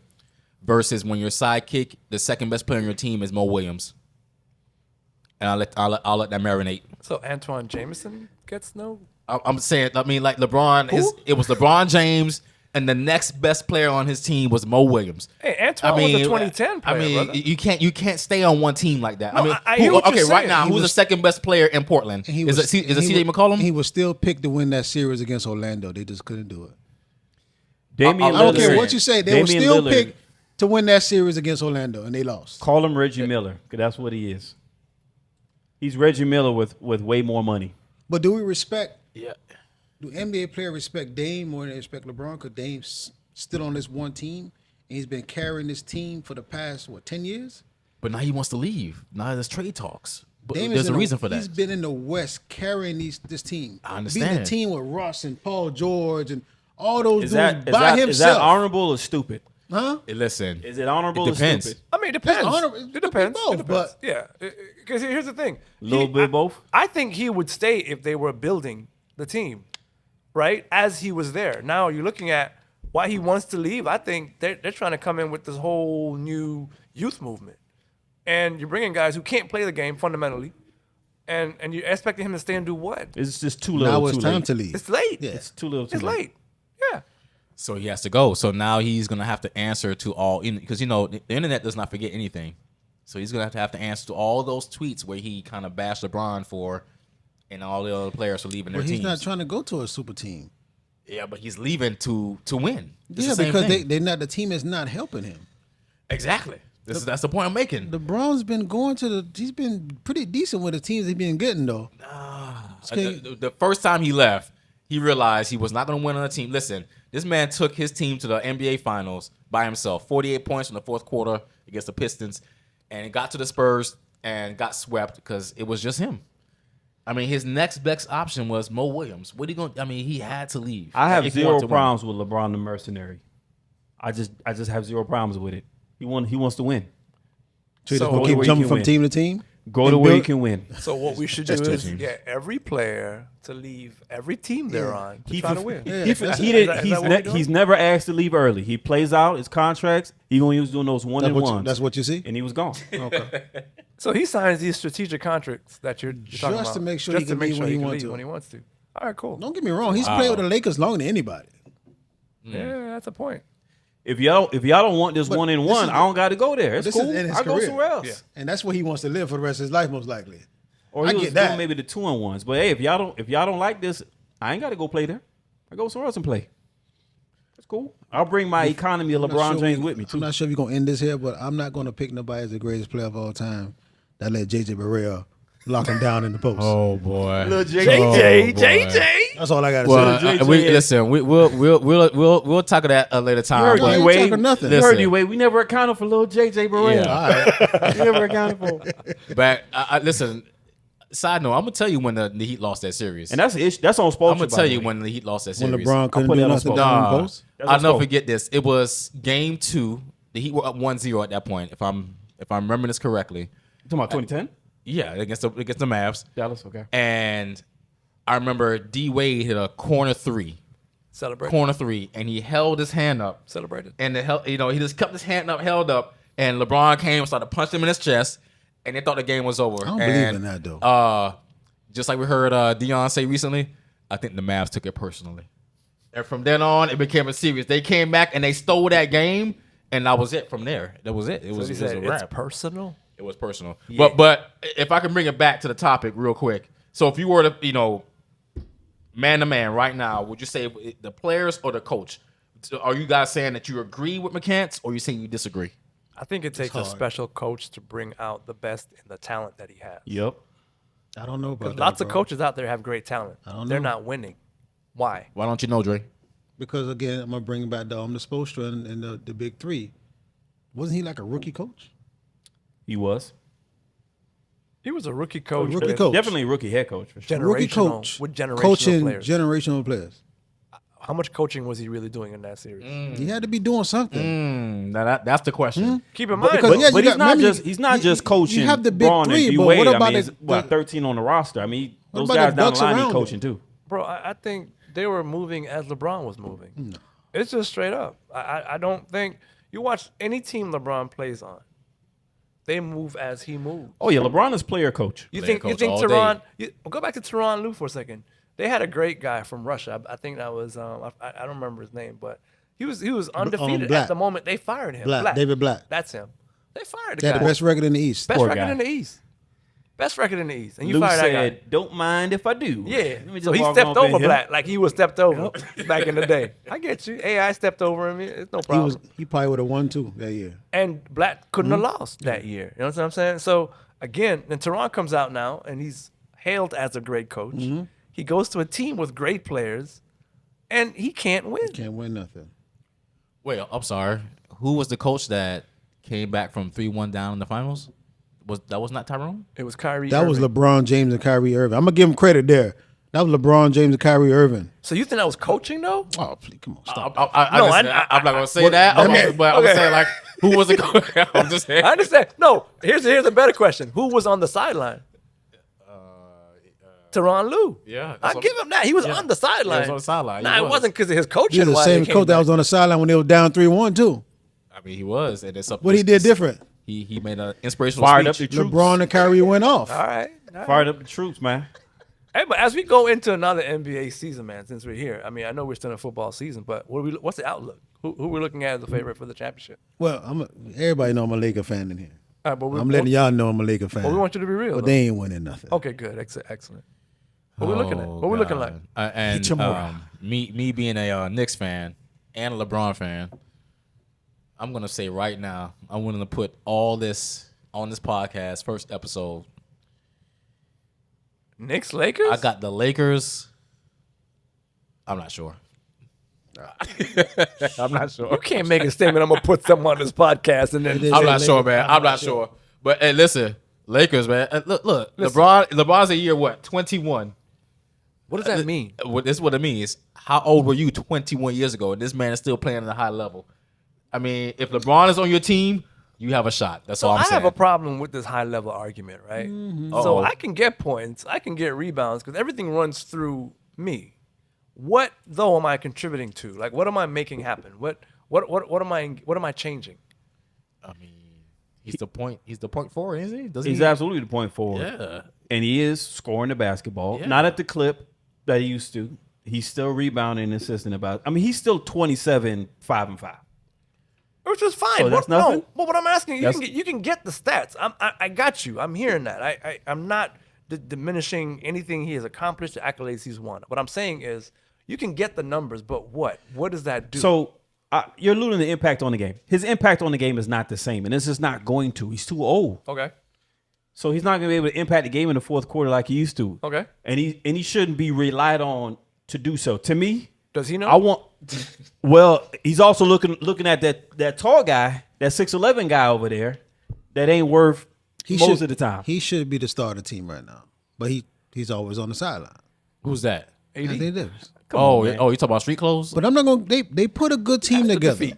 versus when your sidekick, the second best player on your team, is Mo Williams. And I'll let that marinate. So Antoine Jameson gets no. I'm saying. I mean, like LeBron. It was LeBron James. And the next best player on his team was Mo Williams. Hey, Antoine was a 2010 player. brother. you can't stay on one team like that. No, I hear what you're right saying. now, who's the second best player in Portland? Is it CJ McCollum? He was still picked to win that series against Orlando. They just couldn't do it. Damian I don't Lillard. care what you say. They were still picked to win that series against Orlando, and they lost. Call him Reggie Miller, because that's what he is. He's Reggie Miller with way more money. But do we respect? Yeah. Do NBA players respect Dame more than they respect LeBron? Because Dame's still on this one team, and he's been carrying this team for the past 10 years. But now he wants to leave. Now there's trade talks. But Dame there's a reason for that. He's been in the West carrying this team. I understand. Beating the team with Russ and Paul George and all those dudes Is by himself. Is that honorable or stupid? Huh? Listen. Is it honorable It depends. or stupid? I mean, it depends. It depends. Both, but yeah, because here's the thing. A little bit of both? I think he would stay if they were building the team, right? As he was there. Now you're looking at why he wants to leave. I think they're trying to come in with this whole new youth movement, and you're bringing guys who can't play the game fundamentally, and you're expecting him to stay and do what? It's just too little. now it's too time late. to leave. It's late. Yeah. It's too little. Too It's late. Yeah. So he has to go. So now he's gonna have to answer to all, because the internet does not forget anything. So he's gonna have to answer to all those tweets where he kind of bashed LeBron for, and all the other players for leaving their But teams. he's not trying to go to a super team. Yeah, but he's leaving to win. It's Yeah, the same because thing. they not the team is not helping him. Exactly. That's the point I'm making. LeBron's been going to he's been pretty decent with the teams he's been getting though. The first time he left, he realized he was not going to win on a team. Listen, this man took his team to the NBA Finals by himself. 48 points in the fourth quarter against the Pistons, and it got to the Spurs and got swept because it was just him. I mean, his next best option was Mo Williams. What are you going? I mean, he had to leave. I have if he zero wanted to win. problems with LeBron the mercenary. I just have zero problems with it. He wants to win. So he's So- gonna Go keep where you jumping can from win. team to team. Go And to where you build- can win. So what we should do That's is two teams. get every player to leave every team they're on to try to win. Yeah. He That's- he is did, that he's what we're doing? he's never asked to leave early. He plays out his contracts. He was doing those one and ones. That's what you see. And he was gone. Okay. So he signs these strategic contracts that you're talking about Just to make sure he can leave when he wants to. when he wants to. All right, cool. Don't get me wrong. He's played with the Lakers longer than anybody. Yeah, that's a point. If y'all don't want this But one and this one, is- I don't got to go there. It's this is cool. in his I go career. somewhere else. Yeah. And that's where he wants to live for the rest of his life, most likely. Or I he was get that. doing maybe the 2-and-1s. But hey, if y'all don't like this, I ain't got to go play there. I go somewhere else and play. That's cool. I'll bring my economy of I'm not LeBron sure James with me too. I'm not sure if you're gonna end this here, but I'm not gonna pick nobody as the greatest player of all time that let JJ Barea lock him down in the post. Oh boy. JJ. That's all I gotta Well, say. listen. We'll talk of that at a later time. You heard Why but- you you, Wade. talking nothing? You heard Listen. you, Wade. We never accounted for little JJ Barea. Yeah. All right. We never accounted for. But listen. Side note, I'm gonna tell you when the Heat lost that series. And that's the issue. That's on Spolstra. I'm gonna tell you when the Heat lost that When series. LeBron couldn't put do that on nothing Spolstra. down in the Nah, post. That's I'll what's never called. forget this. It was game 2. The Heat were up 1-0 at that point. If I'm remembering this correctly. You talking about 2010? Yeah, against the Mavs. Dallas. Okay. And I remember D Wade hit a corner 3, and he held his hand up. Celebrated. And he just kept his hand up, held up, and LeBron came and started punching him in his chest, and they thought the game was over. I don't believe in that, though. Just like we heard Dion say recently, I think the Mavs took it personally. And from then on, it became a series. They came back and they stole that game, and that was it from there. That was it. It was, He it was said a it's wrap. personal. It was personal. But if I can bring it back to the topic real quick. So if you were to, man to man right now, would you say the players or the coach? Are you guys saying that you agree with McCants, or are you saying you disagree? I think it takes a hard. special coach to bring out the best in the talent that he has. Yep. I don't know about that. Lots of bro. coaches out there have great talent. don't They're know. not winning. Why? Why don't you know, Dre? Because again, I'm gonna bring back the Spolstra and the big three. Wasn't he like a rookie coach? He was. He was a rookie coach. rookie with coach. Definitely a rookie head coach for sure. Rookie generational- coach with generational coaching players. generational players. How much coaching was he really doing in that series? He had to be doing something. Now that's the question. Keep in mind, because, yeah, But you he's got- not remember, he's not you- just coaching. you have the big Braun and three, D but Wade. what about I mean, it's, the- 13 on the roster. I mean, What those about guys the down the Bucks line need around coaching him? too. bro, I think they were moving as LeBron was moving. It's just straight up. I don't think you watch any team LeBron plays on. They move as he moves. Oh yeah, LeBron is player coach. You Player think coach Tehran? all day. Go back to Tehran Lou for a second. They had a great guy from Russia. I think that was I don't remember his name, but he was undefeated Black. at the moment they fired him. David Black. That's him. They fired the They had guy. the best record in the East. Best Poor record guy. in the East. Best record in the East. And you Lou fired that guy. said, "Don't mind if I do." Yeah. Let me just So he walk stepped off in over here. Black like he was stepped over back in the day. I get you. AI stepped over him. It's no problem. He probably would have won too that year. And Black couldn't have lost that year. You know what I'm saying? So again, then Tehran comes out now and he's hailed as a great coach. He goes to a team with great players and he can't win. Can't win nothing. Wait, I'm sorry. Who was the coach that came back from 3-1 down in the finals? Was not Tyrone? It was Kyrie. That was Irving. LeBron James and Kyrie Irving. I'm gonna give him credit there. That was LeBron James and Kyrie Irving. So you think that was coaching though? Oh, please, come on, stop. I'm not gonna say that. okay, but I'm saying like, who was the coach? I'm just saying. I understand. No, here's a better question. Who was on the sideline? Tehran Lou. Yeah, that's I what- give him that. He was on the sideline. he was on the sideline. He Nah, it was. wasn't because of his coaching. He's the why same they coach came that back. was on the sideline when they were down 3-1 too. I mean, he was, and it's something. What he did different. He made an inspirational Fired up speech. the troops. LeBron and Kyrie went off. All right. Fired up the troops, man. Hey, but as we go into another NBA season, man, since we're here, I mean, I know we're still in football season, but what's the outlook? Who we're looking at as the favorite for the championship? Well, everybody know I'm a Laker fan in here. All right, but I'm letting y'all know I'm a Laker fan. But we want you to be real. But though. they ain't winning nothing. Okay, good, excellent. What we looking at? What we looking like? And me being a Knicks fan and a LeBron fan, I'm gonna say right now, I'm willing to put all this on this podcast, first episode. Knicks, Lakers? I got the Lakers. I'm not sure. I'm not sure. You can't make a statement. I'm gonna put something on this podcast and then I'm not sure, man. I'm not sure. But hey, listen, Lakers, man. Look. Listen. LeBron's a year what? 21. What does that mean? This is what it means. How old were you 21 years ago? And this man is still playing at a high level. I mean, if LeBron is on your team, you have a shot. That's all I'm saying. I have a problem with this high level argument, right? Mm-hmm. So I can get points, I can get rebounds because everything runs through me. What though am I contributing to? Like, what am I making happen? What am I changing? I mean, he's the point forward, isn't he? He's absolutely the point forward. Yeah. And he is scoring the basketball. Yeah. Not at the clip that he used to. He's still rebounding and assisting about. I mean, he's still 27, 5 and 5. Which is fine. So that's nothing? No, but what I'm asking you can get the stats. I got you. I'm hearing that. I'm not diminishing anything he has accomplished, the accolades he's won. What I'm saying is you can get the numbers, but what? What does that do? So you're alluding to the impact on the game. His impact on the game is not the same, and this is not going to. He's too old. Okay. So he's not going to be able to impact the game in the fourth quarter like he used to. Okay. And he shouldn't be relied on to do so. To me, does he know? I want. Well, he's also looking at that tall guy, that 6'11" guy over there, that ain't worth most of the time. He should be the starter team right now, but he's always on the sideline. Who's that? Anthony Davis. You talking about street clothes? But I'm not gonna. They put a good team together.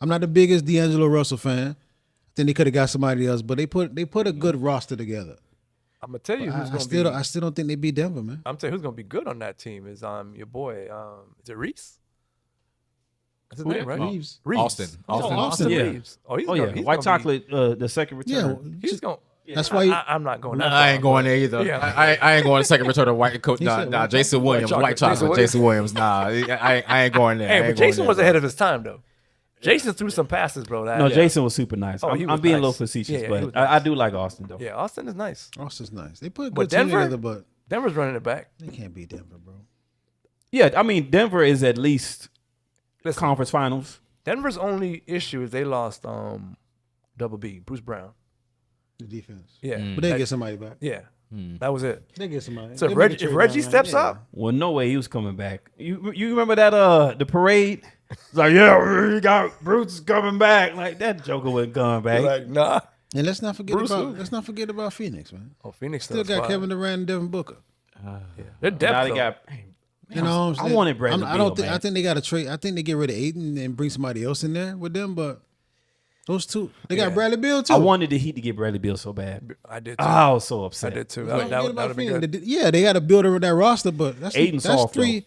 I'm not the biggest D'Angelo Russell fan. I think they could have got somebody else, but they put a good roster together. I'm gonna tell you who's I gonna still don't think they beat Denver, man. I'm telling you who's gonna be good on that team is your boy. Is it Reese? That's his name, right? Reeves. Austin. Austin Yeah. Reeves. Oh, he's Oh gonna, yeah, he's white gonna chocolate, the second return. He's going. That's why I'm not going. That I ain't far, going there either. Yeah. I ain't going to second return of white coat. said Nah, white Jason Williams, white chocolate. Jason Williams. Nah, I ain't going there. Hey, but Jason was ahead of his time though. Jason threw some passes, bro. No, Jason was super nice. Oh, he I'm was being nice. a little facetious, Yeah, he was but I nice. do like Austin though. Yeah, Austin is nice. Austin's nice. They put a But good team Denver? together, but Denver's running it back. they can't beat Denver, bro. Yeah, I mean Denver is at least Listen, conference finals. Denver's only issue is they lost Double B, Bruce Brown. The defense. Yeah, But they get somebody back. yeah, that was it. They get somebody. So They if make a Reggie, trade if Reggie down steps there. up, Well, no way he was coming back. You remember that the parade? It's like, yeah, we got Bruce coming back. Like that Joker wasn't coming back. like nah. And let's not forget Bruce who? about Phoenix, man. Oh, Phoenix Still got Kevin Durant and Devin Booker. They're now depth they though. got. You know what I'm I saying? wanted Bradley I don't Beal, think. I think they got to trade. I think they get rid of Aiden and bring somebody else in there with them. But those two, they got Bradley Beal too. I wanted the Heat to get Bradley Beal so bad. I did. Too. I was so I upset. did too. I don't That forget about would be Phoenix. good. Yeah, they got to build that roster, but that's Aiden's that's soft, three. though.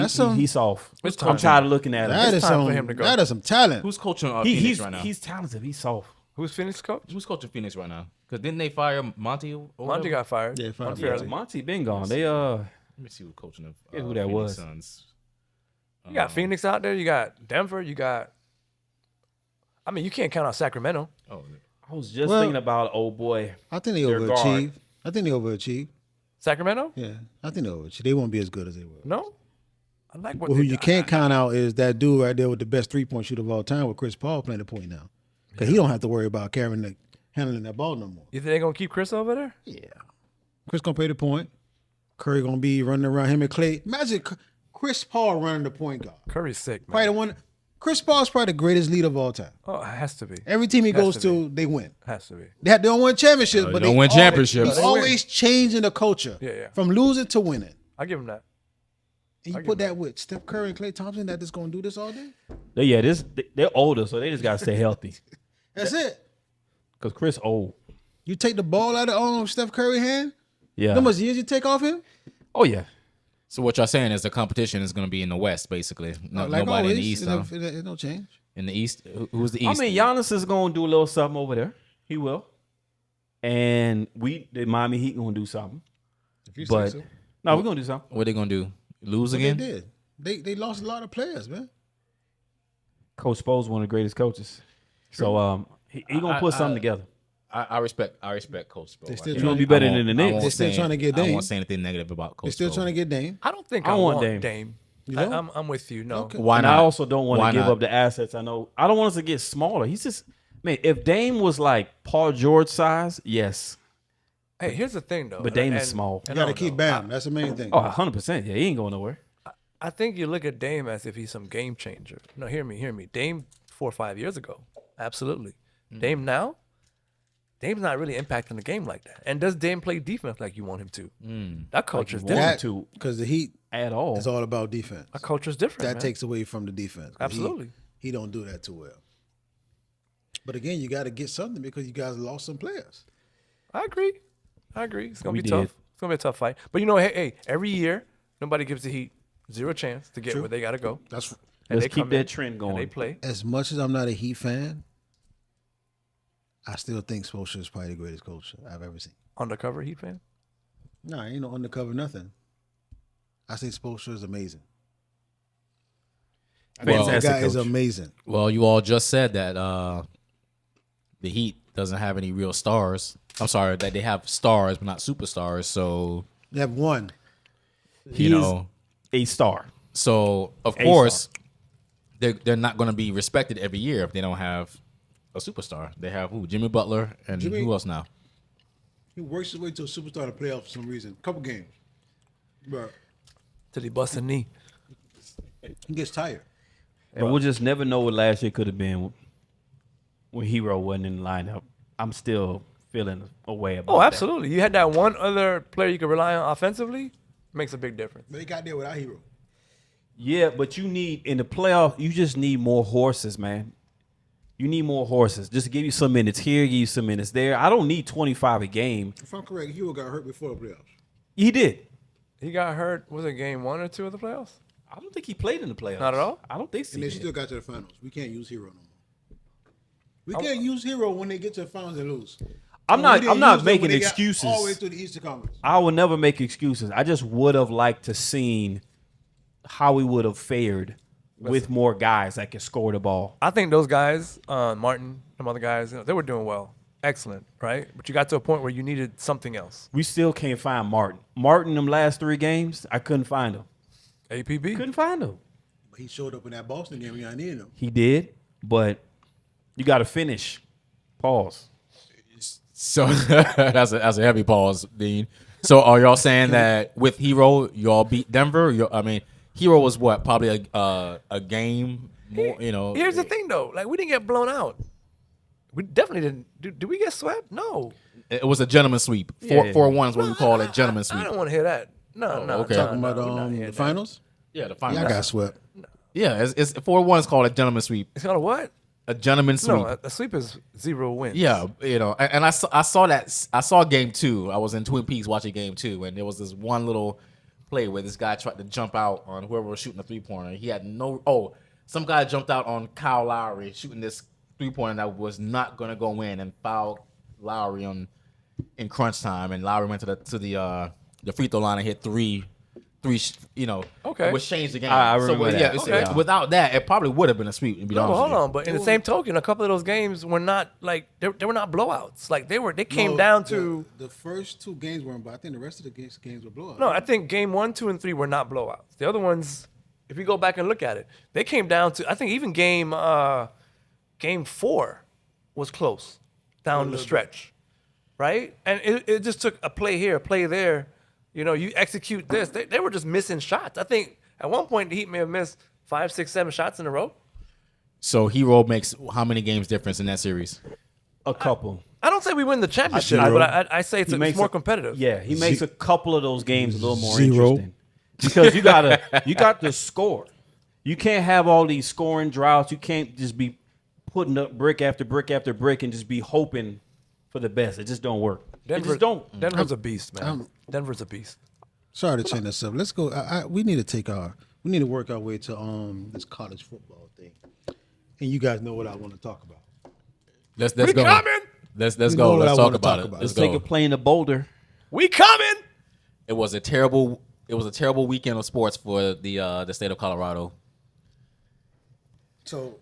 That's some. He's soft. It's I'm time. tired of looking at That him. is time some. for him to go. That is some talent. Who's coaching Phoenix He's right now? he's talented. He's soft. Who's Phoenix coach? Who's coaching Phoenix right now? Because didn't they fire Monty? Or Monty whatever? got fired. Yeah, fired. Yeah, unfairly. Monty been gone. They Let me see who's coaching them. Yeah, who that Phoenix was. Suns. You got Phoenix out there. You got Denver. You got. I mean, you can't count out Sacramento. Oh, I was just Well- thinking about old boy. I think they Their guard. overachieved. I think they overachieved. Sacramento? Yeah, I think they overachieved. They won't be as good as they were. No. I like what Well, who they you got. can't count out is that dude right there with the best 3-point shooter of all time, with Chris Paul playing the point now, because he don't have to worry about handling that ball no more. You think they're gonna keep Chris over there? Yeah, Chris gonna play the point. Curry gonna be running around him and Clay. Imagine Chris Paul running the point guard. Curry's sick, man. Probably the one. Chris Paul's probably the greatest leader of all time. Oh, it has to be. Every team he Has goes to to, they win. Has to be. They don't win championships, but don't they win always- championships. He's They win. always changing the culture. Yeah. From losing to winning. I give him that. And you I put get that with Steph Curry and Klay Thompson that just gonna do this all day. They're older, so they just gotta stay healthy. That's it. Cause Chris old. You take the ball out of Steph Curry's hand. Yeah. How much years you take off him? Oh yeah. so what y'all saying is the competition is going to be in the West, basically. Like Nobody always, in the East. Huh? It don't change. In the East, who's the East? I mean, Giannis is gonna do a little something over there. He will. And the Miami Heat gonna do something. If you But No, we're gonna do something. What they gonna do? Lose What again? they did. They lost a lot of players, man. Coach Spo's one of the greatest coaches. So he gonna put something together. I respect Coach Spo. They still He's trying gonna be to- better than the I Knicks. won't They're still say- trying to get I Dame. won't say anything negative about Coach. They're still Spo. trying to get Dame. I don't think I I want want Dame. You don't? I'm with you. No. Okay. Why And not? I also don't want Why to give not? up the assets. I know I don't want us to get smaller. He's just man. If Dame was like Paul George size, yes, Hey, here's the thing though. but Dame is small. You got to keep Bam. That's the main thing. Oh, 100%. Yeah, he ain't going nowhere. I think you look at Dame as if he's some game changer. No, hear me. Dame 4 or 5 years ago, absolutely. Dame now, Dame's not really impacting the game like that. And does Dame play defense like you want him to? That culture's you want different. him to. Because the Heat At all. is all about defense. Our culture's different. That man. takes away from the defense. 'Cause Absolutely. He don't do that too well. But again, you got to get something because you guys lost some players. I agree. It's gonna We be tough. did. It's gonna be a tough fight. But you know, hey, every year nobody gives the Heat zero chance to get True. where they gotta go. That's And Let's they keep come that in trend and going. they play. as much as I'm not a Heat fan. I still think Spoelstra is probably the greatest coach I've ever seen. Undercover Heat fan. No, ain't no undercover nothing. I think Spoelstra is amazing. Well, The Fantastic guy is coach. amazing. Well, you all just said that the Heat doesn't have any real stars. I'm sorry, that they have stars but not superstars. So They have one. He you is know, a star. so of A course they're not going to be respected every year if they don't have a superstar. They have who? Jimmy Butler and Jimmy- who else now? He works his way to a superstar in the playoffs for some reason. Couple games. But Till he busts a knee. he gets tired. And we'll just never know what last year could have been when Hero wasn't in the lineup. I'm still feeling a way about Oh, that. absolutely. You had that one other player you could rely on offensively. Makes a big difference. But he got there without Hero. Yeah, but you need in the playoff, you just need more horses, man. You need more horses. Just to give you some minutes here, give you some minutes there. I don't need 25 a game. If I'm correct, Hero got hurt before the playoffs. He did. He got hurt. Was it game 1 or 2 of the playoffs? I don't think he played in the playoffs. Not at all? I don't think so. And they still got to the finals. We can't use Hero no more. We can't use Hero when they get to the finals and lose. I'm We not didn't use making them when they got excuses. all the way through the Eastern Conference. I will never make excuses. I just would have liked to seen how we would have fared with more guys that can score the ball. I think those guys, Martin, some other guys, they were doing well. Excellent, right? But you got to a point where you needed something else. We still can't find Martin. Martin, them last 3 games, I couldn't find him. APB. Couldn't find him. But he showed up in that Boston game when I needed him. He did, but you got to finish. Pause. So that's a heavy pause, Dean. So are y'all saying that with Hero y'all beat Denver? I mean, Hero was what, probably a game more, you know. Here's the thing, though. Like, we didn't get blown out. We definitely didn't. Did we get swept? No. It was a gentleman's sweep. Yeah. 4-1 is what we call a gentleman's I sweep. don't want to hear that. No, no. okay. no, Talking no, about we're not hearing the that. finals? Yeah, the final. Y'all got swept. Yeah, it's 4-1 is called a gentleman's sweep. It's called a what? A gentleman's sweep. No, a sweep is 0 wins. Yeah, you know, and I saw game 2. I was in Twin Peaks watching game 2, and there was this one little play where this guy tried to jump out on whoever was shooting a 3-pointer. He had some guy jumped out on Kyle Lowry shooting this 3-pointer that was not gonna go in and fouled Lowry in crunch time, and Lowry went to the free throw line and hit three, you know, Okay. which changed the game. I remember that. Yeah, without that, it probably would have been a sweep. To be No, honest but hold with you. on. But in the same token, a couple of those games were not like they were not blowouts. Like they came No, down to the first 2 games weren't, but I think the rest of the games were blowouts. no. I think game 1, 2, and 3 were not blowouts. The other ones, if you go back and look at it, they came down to. I think even game 4 was close down the stretch, right? And it just took a play here, a play there. You know, you execute this. They were just missing shots. I think at one point the Heat may have missed 5, 6, 7 shots in a row. So Hero makes how many games difference in that series? A couple. I don't say we win the championship, Zero. but I say it's more competitive. Yeah, he makes a couple of those games a little more Zero. interesting because you got to score. You can't have all these scoring droughts. You can't just be putting up brick after brick after brick and just be hoping for the best. It just don't work. It just don't. Denver's a beast, man. Denver's a beast. Sorry to change this up. Let's go. We need to work our way to this college football thing. And you guys know what I want to talk about. Let's We go. coming. Let's You go. know what Let's I talk wanna about talk it. about. Let's Let's take go. a plane to Boulder. We coming. It was a terrible it was a terrible weekend of sports for the state of Colorado. So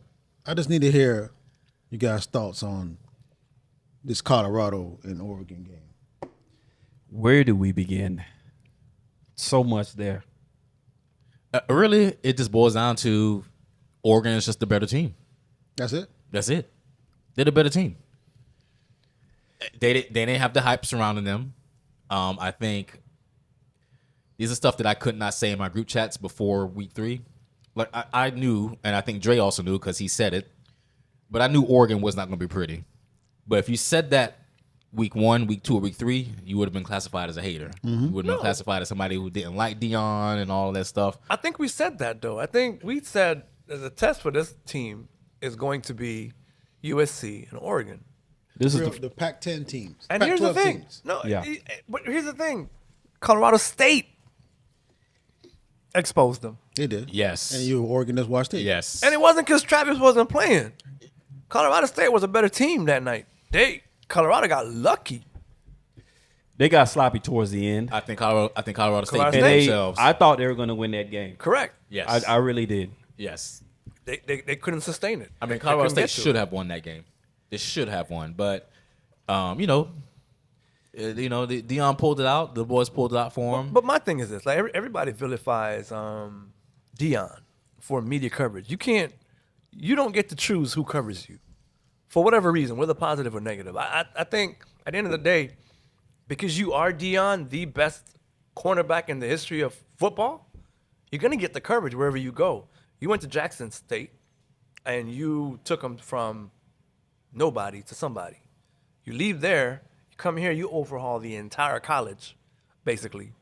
I just need to hear you guys' thoughts on this Colorado and Oregon game. Where do we begin? So much there. Really, it just boils down to Oregon is just the better team. That's it? That's it. They're the better team. They didn't have the hype surrounding them. I think these are stuff that I could not say in my group chats before week 3. Like I knew, and I think Dre also knew because he said it, but I knew Oregon was not going to be pretty. But if you said that week 1, week 2, or week 3, you would have been classified as a hater. You would have been classified as somebody who didn't like Dion and all that stuff. I think we said that, though. I think we said the test for this team is going to be USC and Oregon. This is The Pac-10 teams. And here's the Pac-12 thing. teams. No, Yeah. but here's the thing. Colorado State exposed them. They did. Yes. And you Oregon just watched it. Yes. And it wasn't because Travis wasn't playing. Colorado State was a better team that night. Colorado got lucky. they got sloppy towards the end. I think Colorado State Colorado beat And themselves. I thought they were going to win that game. Correct. Yes. I really did. Yes. They couldn't sustain it. I mean, They Colorado couldn't get State to should it. have won that game. They should have won, but Dion pulled it out. The boys pulled it out for him. But my thing is this: like everybody vilifies Dion for media coverage. You don't get to choose who covers you for whatever reason, whether positive or negative. I think at the end of the day, because you are Dion, the best cornerback in the history of football, you're gonna get the coverage wherever you go. You went to Jackson State, and you took them from nobody to somebody. You leave there, you come here, you overhaul the entire college, basically.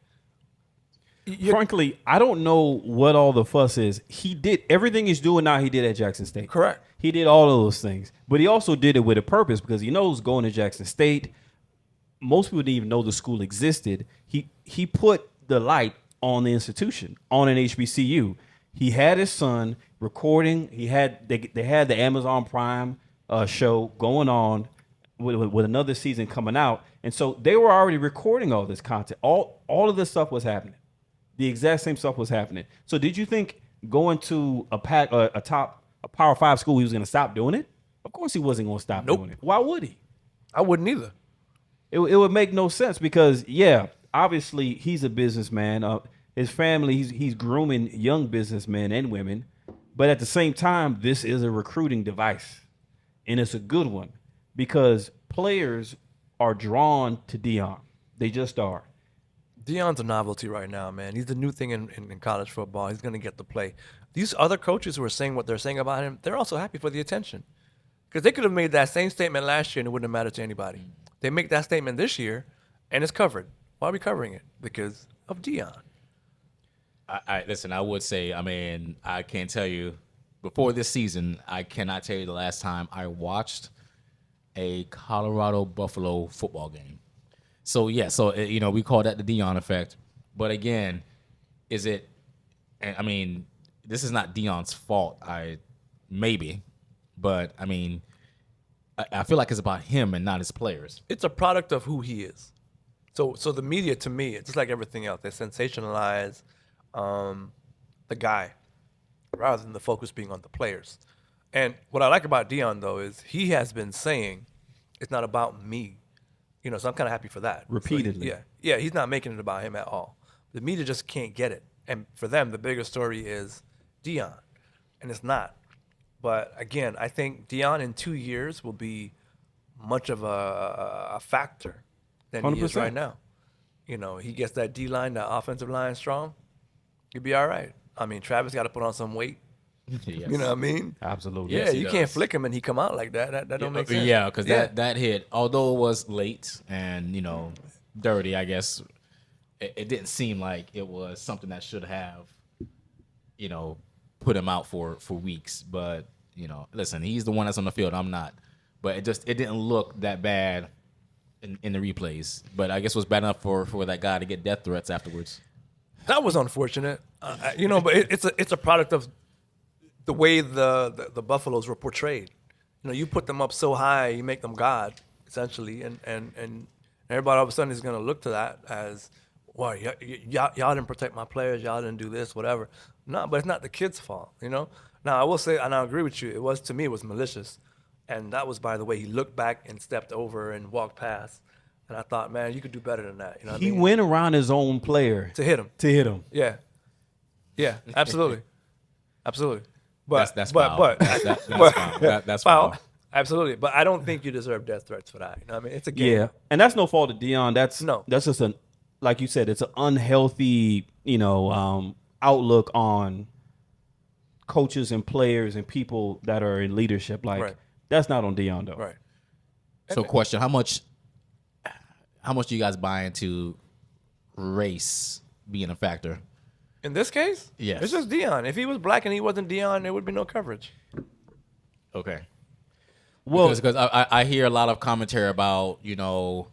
Frankly, I don't know what all the fuss is. He did everything he's doing now. He did at Jackson State. Correct. He did all of those things, but he also did it with a purpose because he knows going to Jackson State. Most people didn't even know the school existed. He put the light on the institution, on an HBCU. He had his son recording. They had the Amazon Prime show going on with another season coming out, and so they were already recording all this content. All of this stuff was happening. The exact same stuff was happening. So did you think going to a Power 5 school he was going to stop doing it? Of course he wasn't going to stop Nope. doing it. Why would he? I wouldn't either. It would make no sense because, yeah, obviously he's a businessman. His family, he's grooming young businessmen and women. But at the same time, this is a recruiting device. And it's a good one because players are drawn to Dion. They just are. Dion's a novelty right now, man. He's the new thing in college football. He's going to get the play. These other coaches who are saying what they're saying about him, they're also happy for the attention. Because they could have made that same statement last year and it wouldn't have mattered to anybody. They make that statement this year and it's covered. Why are we covering it? Because of Dion. I listen, I would say, I mean, I can't tell you, before this season, I cannot tell you the last time I watched a Colorado Buffalo football game. So, yeah, we call that the Dion effect. But again, is it, I mean, this is not Dion's fault, maybe. But, I mean, I feel like it's about him and not his players. It's a product of who he is. So the media, to me, it's just like everything else. They sensationalize the guy rather than the focus being on the players. And what I like about Dion, though, is he has been saying it's not about me. So I'm kind of happy for that. Repeatedly. So yeah, he's not making it about him at all. The media just can't get it. And for them, the bigger story is Dion. And it's not. But again, I think Dion in 2 years will be much of a factor than he is 100%. right now. He gets that D-line, that offensive line strong, he'll be all right. I mean, Travis got to put on some weight. Yes. You know what I mean? Absolutely. Yeah, Yes, he you can't does. flick him and he come out like that. That don't make sense. Yeah, because that hit, although it was late and, dirty, I guess, it didn't seem like it was something that should have, put him out for weeks. But, listen, he's the one that's on the field. I'm not. But it didn't look that bad in the replays. But I guess it was bad enough for that guy to get death threats afterwards. That was unfortunate. But it's a product of the way the Buffaloes were portrayed. You put them up so high, you make them God, essentially, and everybody all of a sudden is going to look to that as, Why y'all didn't protect my players, y'all didn't do this, whatever. No, but it's not the kid's fault, you know. Now I will say, and I agree with you. It was malicious, and that was by the way he looked back and stepped over and walked past. And I thought, man, you could do better than that. You know what I He mean? went around his own player To hit him. Yeah, absolutely, absolutely. But That's but foul. but That's but- foul. That's foul. foul. Absolutely, but I don't think you deserve death threats for that. You know what I mean? It's a game. Yeah, and that's no fault of Dion. That's just an, like you said, it's an unhealthy, outlook on coaches and players and people that are in leadership. Like that's not on Dion though. Right. So, question: How much do you guys buy into race being a factor? In this case, Yes. it's just Dion. If he was black and he wasn't Dion, there would be no coverage. Okay. Well, Because I hear a lot of commentary about, people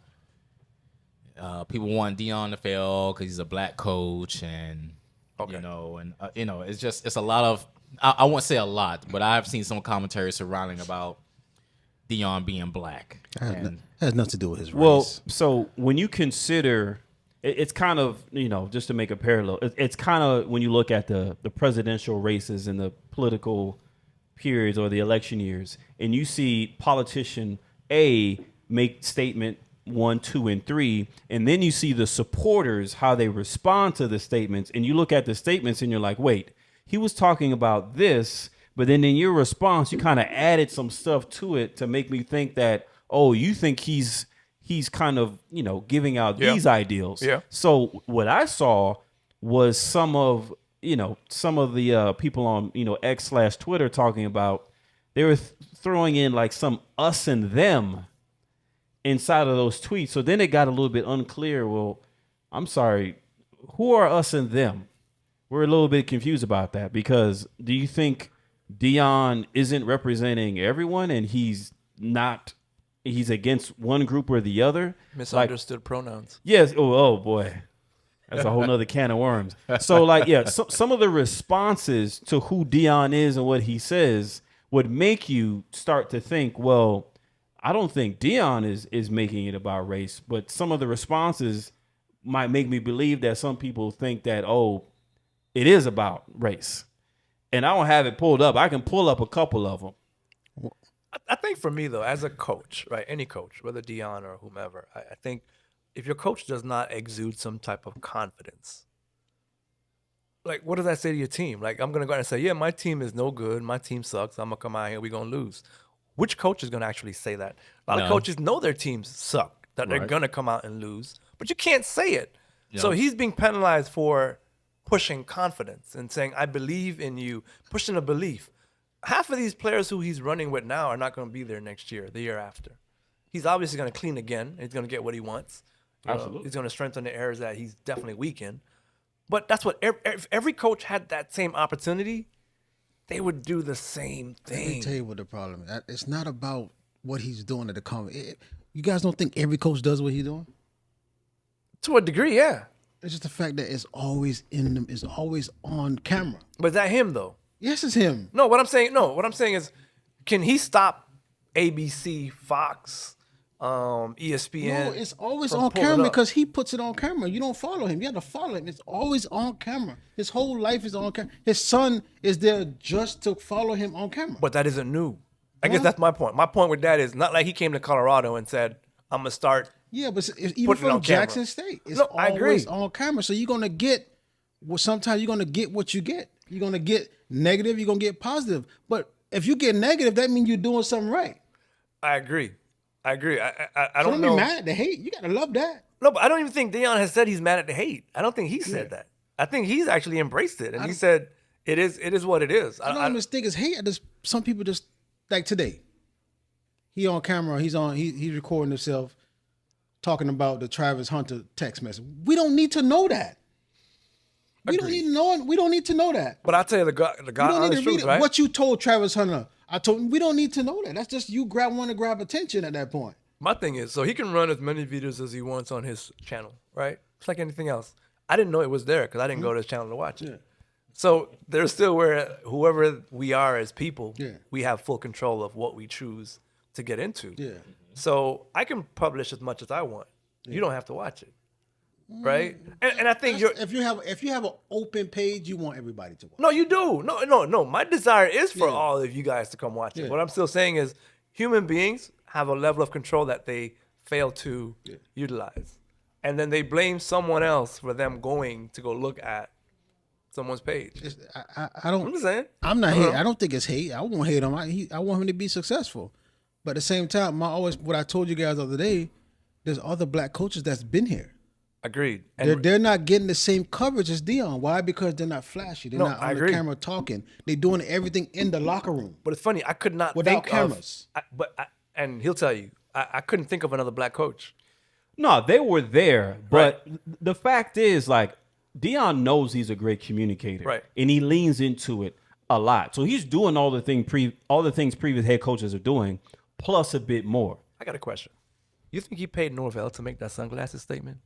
want Dion to fail because he's a black coach, and it's a lot of, I won't say a lot, but I've seen some commentary surrounding about Dion being black. That has nothing to do with his race. well, so when you consider, it's kind of, just to make a parallel, it's kind of when you look at the presidential races and the political periods or the election years, and you see politician A make statement 1, 2, and 3, and then you see the supporters, how they respond to the statements, and you look at the statements and you're like, wait, he was talking about this, but then in your response, you kind of added some stuff to it to make me think that, oh, you think he's kind of, giving out these ideals. Yeah. So what I saw was some of the people on, X/Twitter talking about, they were throwing in like some us and them inside of those tweets. So then it got a little bit unclear. Well, I'm sorry, who are us and them? We're a little bit confused about that, because do you think Dion isn't representing everyone and he's against one group or the other? Misunderstood pronouns. Yes. Oh boy. That's a whole nother can of worms. So some of the responses to who Dion is and what he says would make you start to think, well, I don't think Dion is making it about race, but some of the responses might make me believe that some people think that, oh, it is about race. And I don't have it pulled up. I can pull up a couple of them. I think for me, though, as a coach, right, any coach, whether Dion or whomever, I think if your coach does not exude some type of confidence, like, what does that say to your team? Like, I'm going to go out and say, yeah, my team is no good. My team sucks. I'm going to come out here. We're going to lose. Which coach is going to actually say that? A lot of coaches know their teams suck, that they're going to come out and lose. But you can't say it. Yeah. So he's being penalized for pushing confidence and saying, I believe in you, pushing a belief. Half of these players who he's running with now are not going to be there next year, the year after. He's obviously going to clean again. He's going to get what he wants. Absolutely. He's going to strengthen the areas that he's definitely weak in. But that's what if every coach had that same opportunity, they would do the same thing. Let me tell you what the problem is. It's not about what he's doing at the company. You guys don't think every coach does what he's doing? To a degree, yeah. It's just the fact that it's always in them. It's always on camera. But is that him, though? Yes, it's him. What I'm saying is, can he stop ABC, Fox, ESPN? No, it's always on camera because he puts it on camera. You don't follow him. You have to follow him. It's always on camera. His whole life is on camera. His son is there just to follow him on camera. But that isn't new. I guess that's my point. My point with that is not like he came to Colorado and said, I'm going to start. Yeah, but even from Jackson State, it's always on camera. So you're going to get, sometimes you're going to get what you get. You're going to get negative, you're going to get positive. But if you get negative, that means you're doing something right. I agree. I don't know. Be mad at the hate. You got to love that. No, but I don't even think Dion has said he's mad at the hate. I don't think he said that. I think he's actually embraced it. And he said, it is what it is. I don't even think it's hate. Some people just, like today, he on camera, he's recording himself talking about the Travis Hunter text message. We don't need to know that. We don't need to know that. But I'll tell you the God honest truth, right? What you told Travis Hunter, we don't need to know that. That's just you want to grab attention at that point. My thing is, so he can run as many videos as he wants on his channel, right? It's like anything else. I didn't know it was there because I didn't go to his channel to watch it. Yeah. So there's still where whoever we are as people, we have full control of what we choose to get into. Yeah. So I can publish as much as I want. You don't have to watch it. right? And I think you're. If you have an open page, you want everybody to watch. No, you do. No. My desire is for Yeah. all of you guys to come watch it. Yeah. What I'm still saying is, human beings have a level of control that they fail to utilize, and then they blame someone else for them going to go look at someone's page. I don't. I'm just saying. I'm not hate. I don't think it's hate. I won't hate him. I want him to be successful. But at the same time, what I told you guys the other day, there's other black coaches that's been here. Agreed. They're not getting the same coverage as Dion. Why? Because they're not flashy. They're not on the camera talking. They're doing everything in the locker room. But it's funny. I could not Without think cameras. and he'll tell you, I couldn't think of another black coach. No, they were there, but the fact is, like, Dion knows he's a great communicator, Right? And he leans into it a lot. So he's doing all the things previous head coaches are doing, plus a bit more. I got a question. You think he paid Norvell to make that sunglasses statement?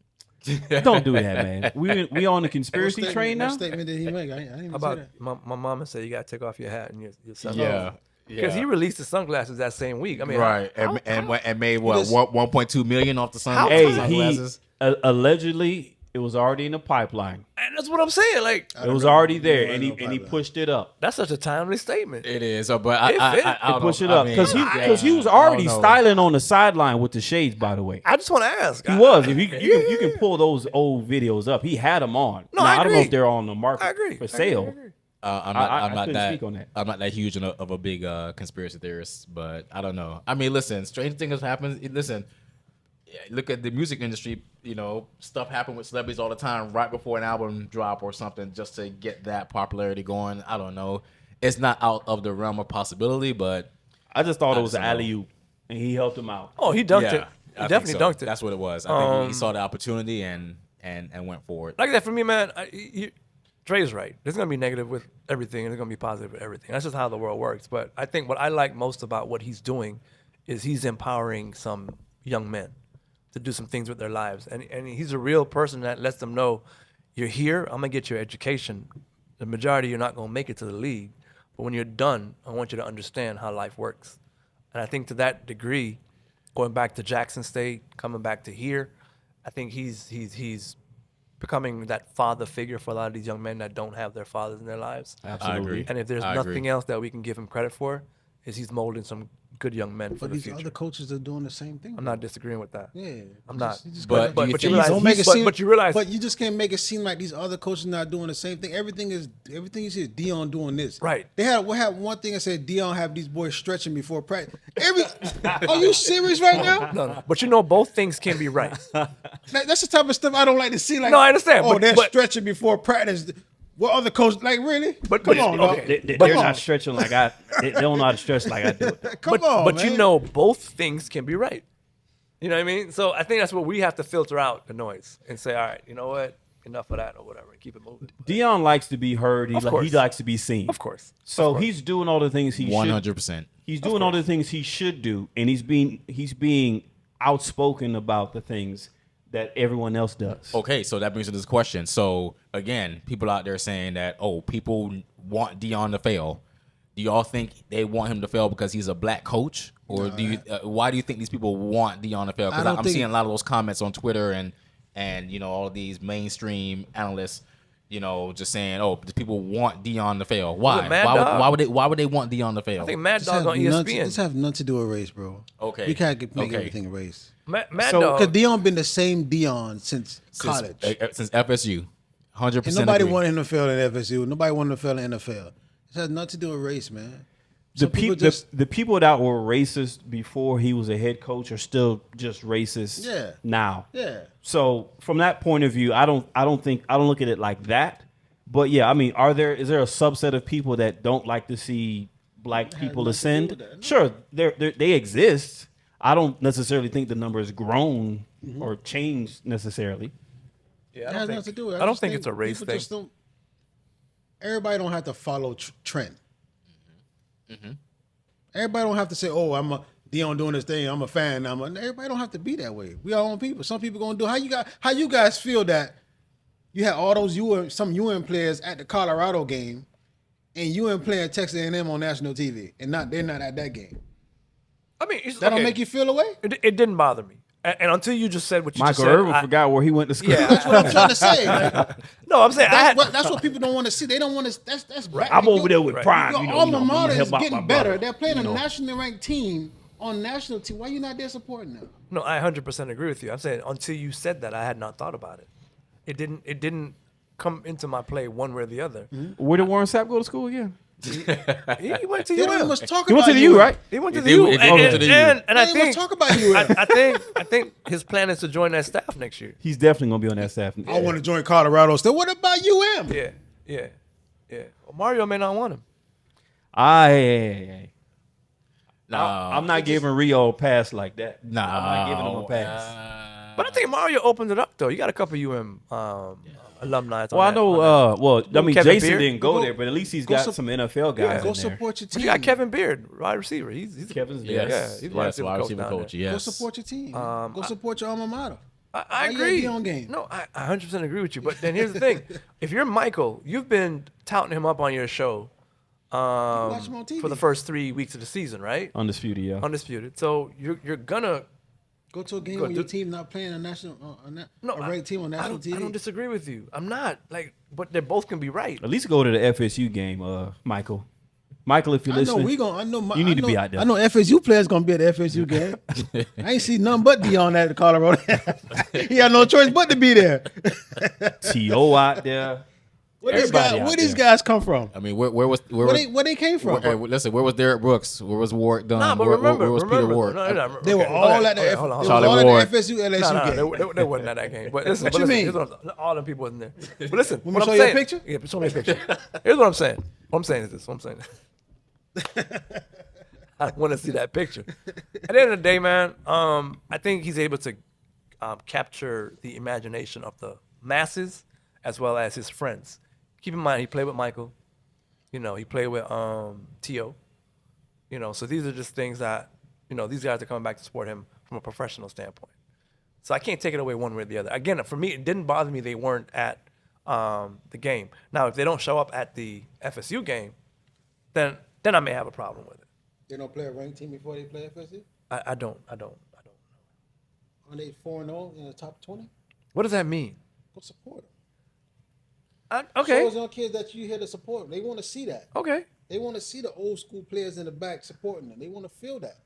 Don't do that, man. We on the conspiracy train now. What statement did he make? I didn't even How see about that. my mama said you gotta take off your hat and your sunglasses? Yeah. Because he released the sunglasses that same week. I mean, Right, and made what Just- 1.2 million off the Hey, sunglasses. allegedly it was already in the pipeline. and that's what I'm saying. Like, It was already there, Yeah, and I he know and he pipeline. pushed it up. that's such a timely statement. It is, but I It don't He pushed know. it up I mean, because he was I already don't know. styling on the sideline with the shades. By the way, I just want to ask. he was. If you can pull those old videos up, he had them on. No, Now, I don't know agree. if they're on the market I agree. for sale. I'm I not couldn't that. speak on that. I'm not that huge of a big conspiracy theorist, but I don't know. I mean, listen, strange things happen. Listen, look at the music industry. You know, stuff happen with celebrities all the time, right before an album drop or something, just to get that popularity going. I don't know. It's not out of the realm of possibility, but I just thought it was just an don't know. alley oop, and he helped him out. Oh, he dunked it. yeah, He I definitely think so. dunked it. That's what it was. I think he saw the opportunity and went for it. Like that for me, man. Dre's right. There's gonna be negative with everything, and there's gonna be positive with everything. That's just how the world works. But I think what I like most about what he's doing is he's empowering some young men to do some things with their lives, and he's a real person that lets them know, you're here. I'm gonna get your education. The majority you're not gonna make it to the league, but when you're done, I want you to understand how life works. And I think to that degree, going back to Jackson State, coming back to here, I think he's becoming that father figure for a lot of these young men that don't have their fathers in their lives. Absolutely. agree. And if there's I nothing agree. else that we can give him credit for, is he's molding some good young men for But the these future. other coaches are doing the same thing. I'm not disagreeing with that. Yeah, I'm not. But do you you think- realize, Don't make it seem. but you realize, But you just can't make it seem like these other coaches not doing the same thing. Everything you see is Dion doing this. Right. They had one thing that said Dion have these boys stretching before practice. Are you serious right now? no. But you know, both things can be right. That's the type of stuff I don't like to see. Like, No, I understand, Oh, but- they're but- stretching before practice. What other coach? Like, really? But- come but- on, okay. dog. They're not stretching like they don't know how to stretch like I do it. Come but on, but man. you know, both things can be right. You know what I mean? So I think that's what we have to filter out the noise and say, all right, you know what? Enough of that or whatever. Keep it moving. Dion likes to be heard. He course. likes to be seen. Of course. So he's doing all the things he should. 100%. He's doing all the things he should do, and he's being outspoken about the things that everyone else does. Okay, so that brings us to this question. So again, people out there saying that, oh, people want Dion to fail. Do y'all think they want him to fail because he's a black coach, or do you? Why do you think these people want Dion to fail? Because I don't I'm think- seeing a lot of those comments on Twitter and you know all these mainstream analysts, you know, just saying, oh, the people want Dion to fail. Why? Mad Dog? Why would they want Dion to fail? I think Mad This Dog have on nothing- ESPN. This have nothing to do with race, bro. Okay. We can't make Okay. everything a race. Mad So, Dog. Because Dion been the same Dion since college. since FSU, 100%. And nobody agree. wanted him to fail in FSU. Nobody wanted him to fail in NFL. This has nothing to do with race, man. The Some people people, just the people that were racist before he was a head coach are still just racist Yeah. now. yeah. So from that point of view, I don't look at it like that. But yeah, I mean, is there a subset of people that don't like to see black people nothing to do ascend? with that, no. Sure, they exist. I don't necessarily think the number has grown or changed necessarily. yeah, It has nothing to do with it. I don't just think it's a race people thing. just don't- everybody don't have to follow trend. Everybody don't have to say, "Oh, I'm a Dion doing this thing. I'm a fan." Everybody don't have to be that way. We our own people. Some people gonna do. How you guys feel that you had all those some UN players at the Colorado game, and UN playing Texas A&M on national TV, and they're not at that game. I mean, it's, That don't okay. make you feel away. It didn't bother me. And until you just said what you just Michael said, Irvin forgot where he went to school. Yeah. That's what I'm trying to say. Like, no, I'm saying that's what people don't want to see. They don't want to. That's right. I'm over there with Prime. Your You know, alma I'm mater is help out my getting brother. better. They're playing You a know. nationally ranked team on national team. Why you not there supporting them? No, I 100% agree with you. I'm saying until you said that, I had not thought about it. It didn't come into my play one way or the other. Where did Warren Sapp go to school again? He went to They don't UM. even talk He went about to the U, right? He went to They- the U. they went to the U. And They I don't even think talk about UM. I think his plan is to join that staff next year. He's definitely gonna be on that staff. I want to join Colorado still. What about UM? Yeah. Well, Mario may not want him. Hey. No, I'm not giving Rio a pass like that. No, I'm not giving him a pass. But I think Mario opened it up though. You got a couple UM alumni. Well, I know. I mean, Kevin Jason Beard? didn't go there, but at least he's got some NFL guys Go in there. support your But team. you got Kevin Beard, wide receiver. He's Kevin's Yes, there. Yeah, he's wide receiver wide coach receiver down coach. there. Yes, Go support your team. Go support your alma mater. I Why you agree. gotta be on game? No, I 100% agree with you. But then here's the thing: if you're Michael, you've been touting him up on your show Watch him on TV. for the first 3 weeks of the season, right? Undisputed, yeah. Undisputed. So you're gonna. Go to a game Go when your do- team not playing a national, No, a ranked team on national TV. I don't disagree with you. I'm not but they both can be right. At least go to the FSU game, Michael. Michael, if you're I know listening, we gonna. I know. you need I to be know- out there. I know FSU players gonna be at the FSU game. I ain't see nothing but Dion at Colorado. He had no choice but to be there. T.O. out there. Where these Everybody guys? out Where these there. guys come from? I mean, where was Where they came from? listen, where was Derek Brooks? Where was Warwick Dunn? Nah, but where, remember, where was Peter Ward? They were all at the. They Hold on, were Charlie all Ward. at the FSU LSU game. No, they wasn't at that game. But listen, What but you listen, mean? here's what all them people wasn't there. But listen, Want me what to I'm show you a saying, picture? Yeah, show me a picture. Here's what I'm saying. What I'm saying is this. What I'm saying. I want to see that picture. At the end of the day, man, I think he's able to capture the imagination of the masses as well as his friends. Keep in mind, he played with Michael. You know, he played with T.O. You know, so these are just things that, you know, these guys are coming back to support him from a professional standpoint. So I can't take it away one way or the other. Again, for me, it didn't bother me they weren't at the game. Now, if they don't show up at the FSU game, then I may have a problem with it. They don't play a ranked team before they play FSU. I don't. Are they 4-0 in the top 20? What does that mean? Go support them. Okay. Show those young kids that you here to support them. They want to see that. Okay. They want to see the old school players in the back supporting them. They want to feel that.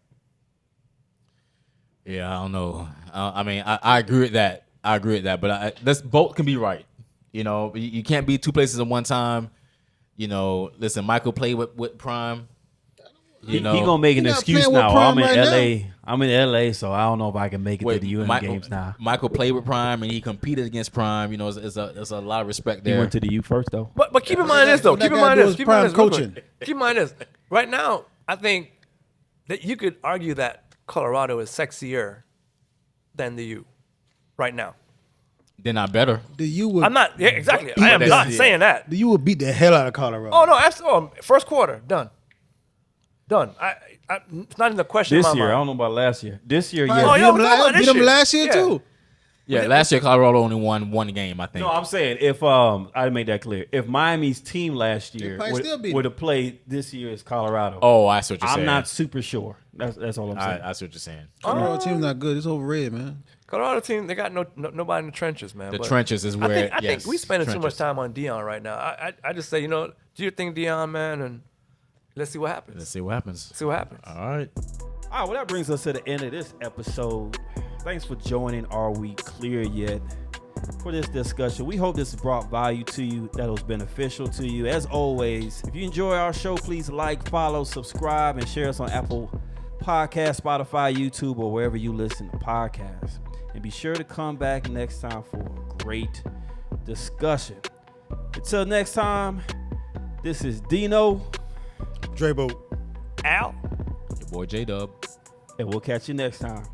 Yeah, I don't know. I mean, I agree with that. But this both can be right. You know, you can't be two places at one time. You know, listen, Michael played with Prime. You know, He gonna make an He not excuse playing with now. Prime I'm in right LA. I'm in LA, so I don't know if I can make it to the UN games now. Michael played with Prime and he competed against Prime. You know, there's a lot of respect He there. went to the U first though. But keep in mind this though. What that Keep in guy mind do this. is Keep in mind prime this. real coaching. quick. Keep in mind this. Right now, I think that you could argue that Colorado is sexier than the U. Right now, They're not better. The U would. I'm not. Yeah, exactly. I am not saying that. The U would beat the hell out of Colorado. Oh no, absolutely. First quarter done. It's not in the question. This in my year, I mind. don't know about last year. This year, Right. yeah. Oh, beat yeah, them, we're talking about beat this them year. last year Yeah. too. Yeah, last year Colorado only won one game, I think. No, I'm saying if I made that clear. If Miami's team last year probably still beat would have played this year as Colorado, Oh, I see what you're saying. I'm not super sure. That's all I'm saying. I see what you're saying. Colorado team's not good. It's overrated, man. Colorado team, they got nobody in the trenches, man. The But trenches is where. I think we spending too much trenches. time on Dion right now. I just say, you know, do your thing, Dion, man, and let's see what happens. Let's see what happens. See what happens. All right. All right, well, that brings us to the end of this episode. Thanks for joining Are We Clear Yet for this discussion. We hope this brought value to you, that was beneficial to you. As always, if you enjoy our show, please like, follow, subscribe, and share us on Apple Podcasts, Spotify, YouTube, or wherever you listen to podcasts. And be sure to come back next time for a great discussion. Until next time, this is Dino, Drebo. Al. Your boy J-Dub. and we'll catch you next time.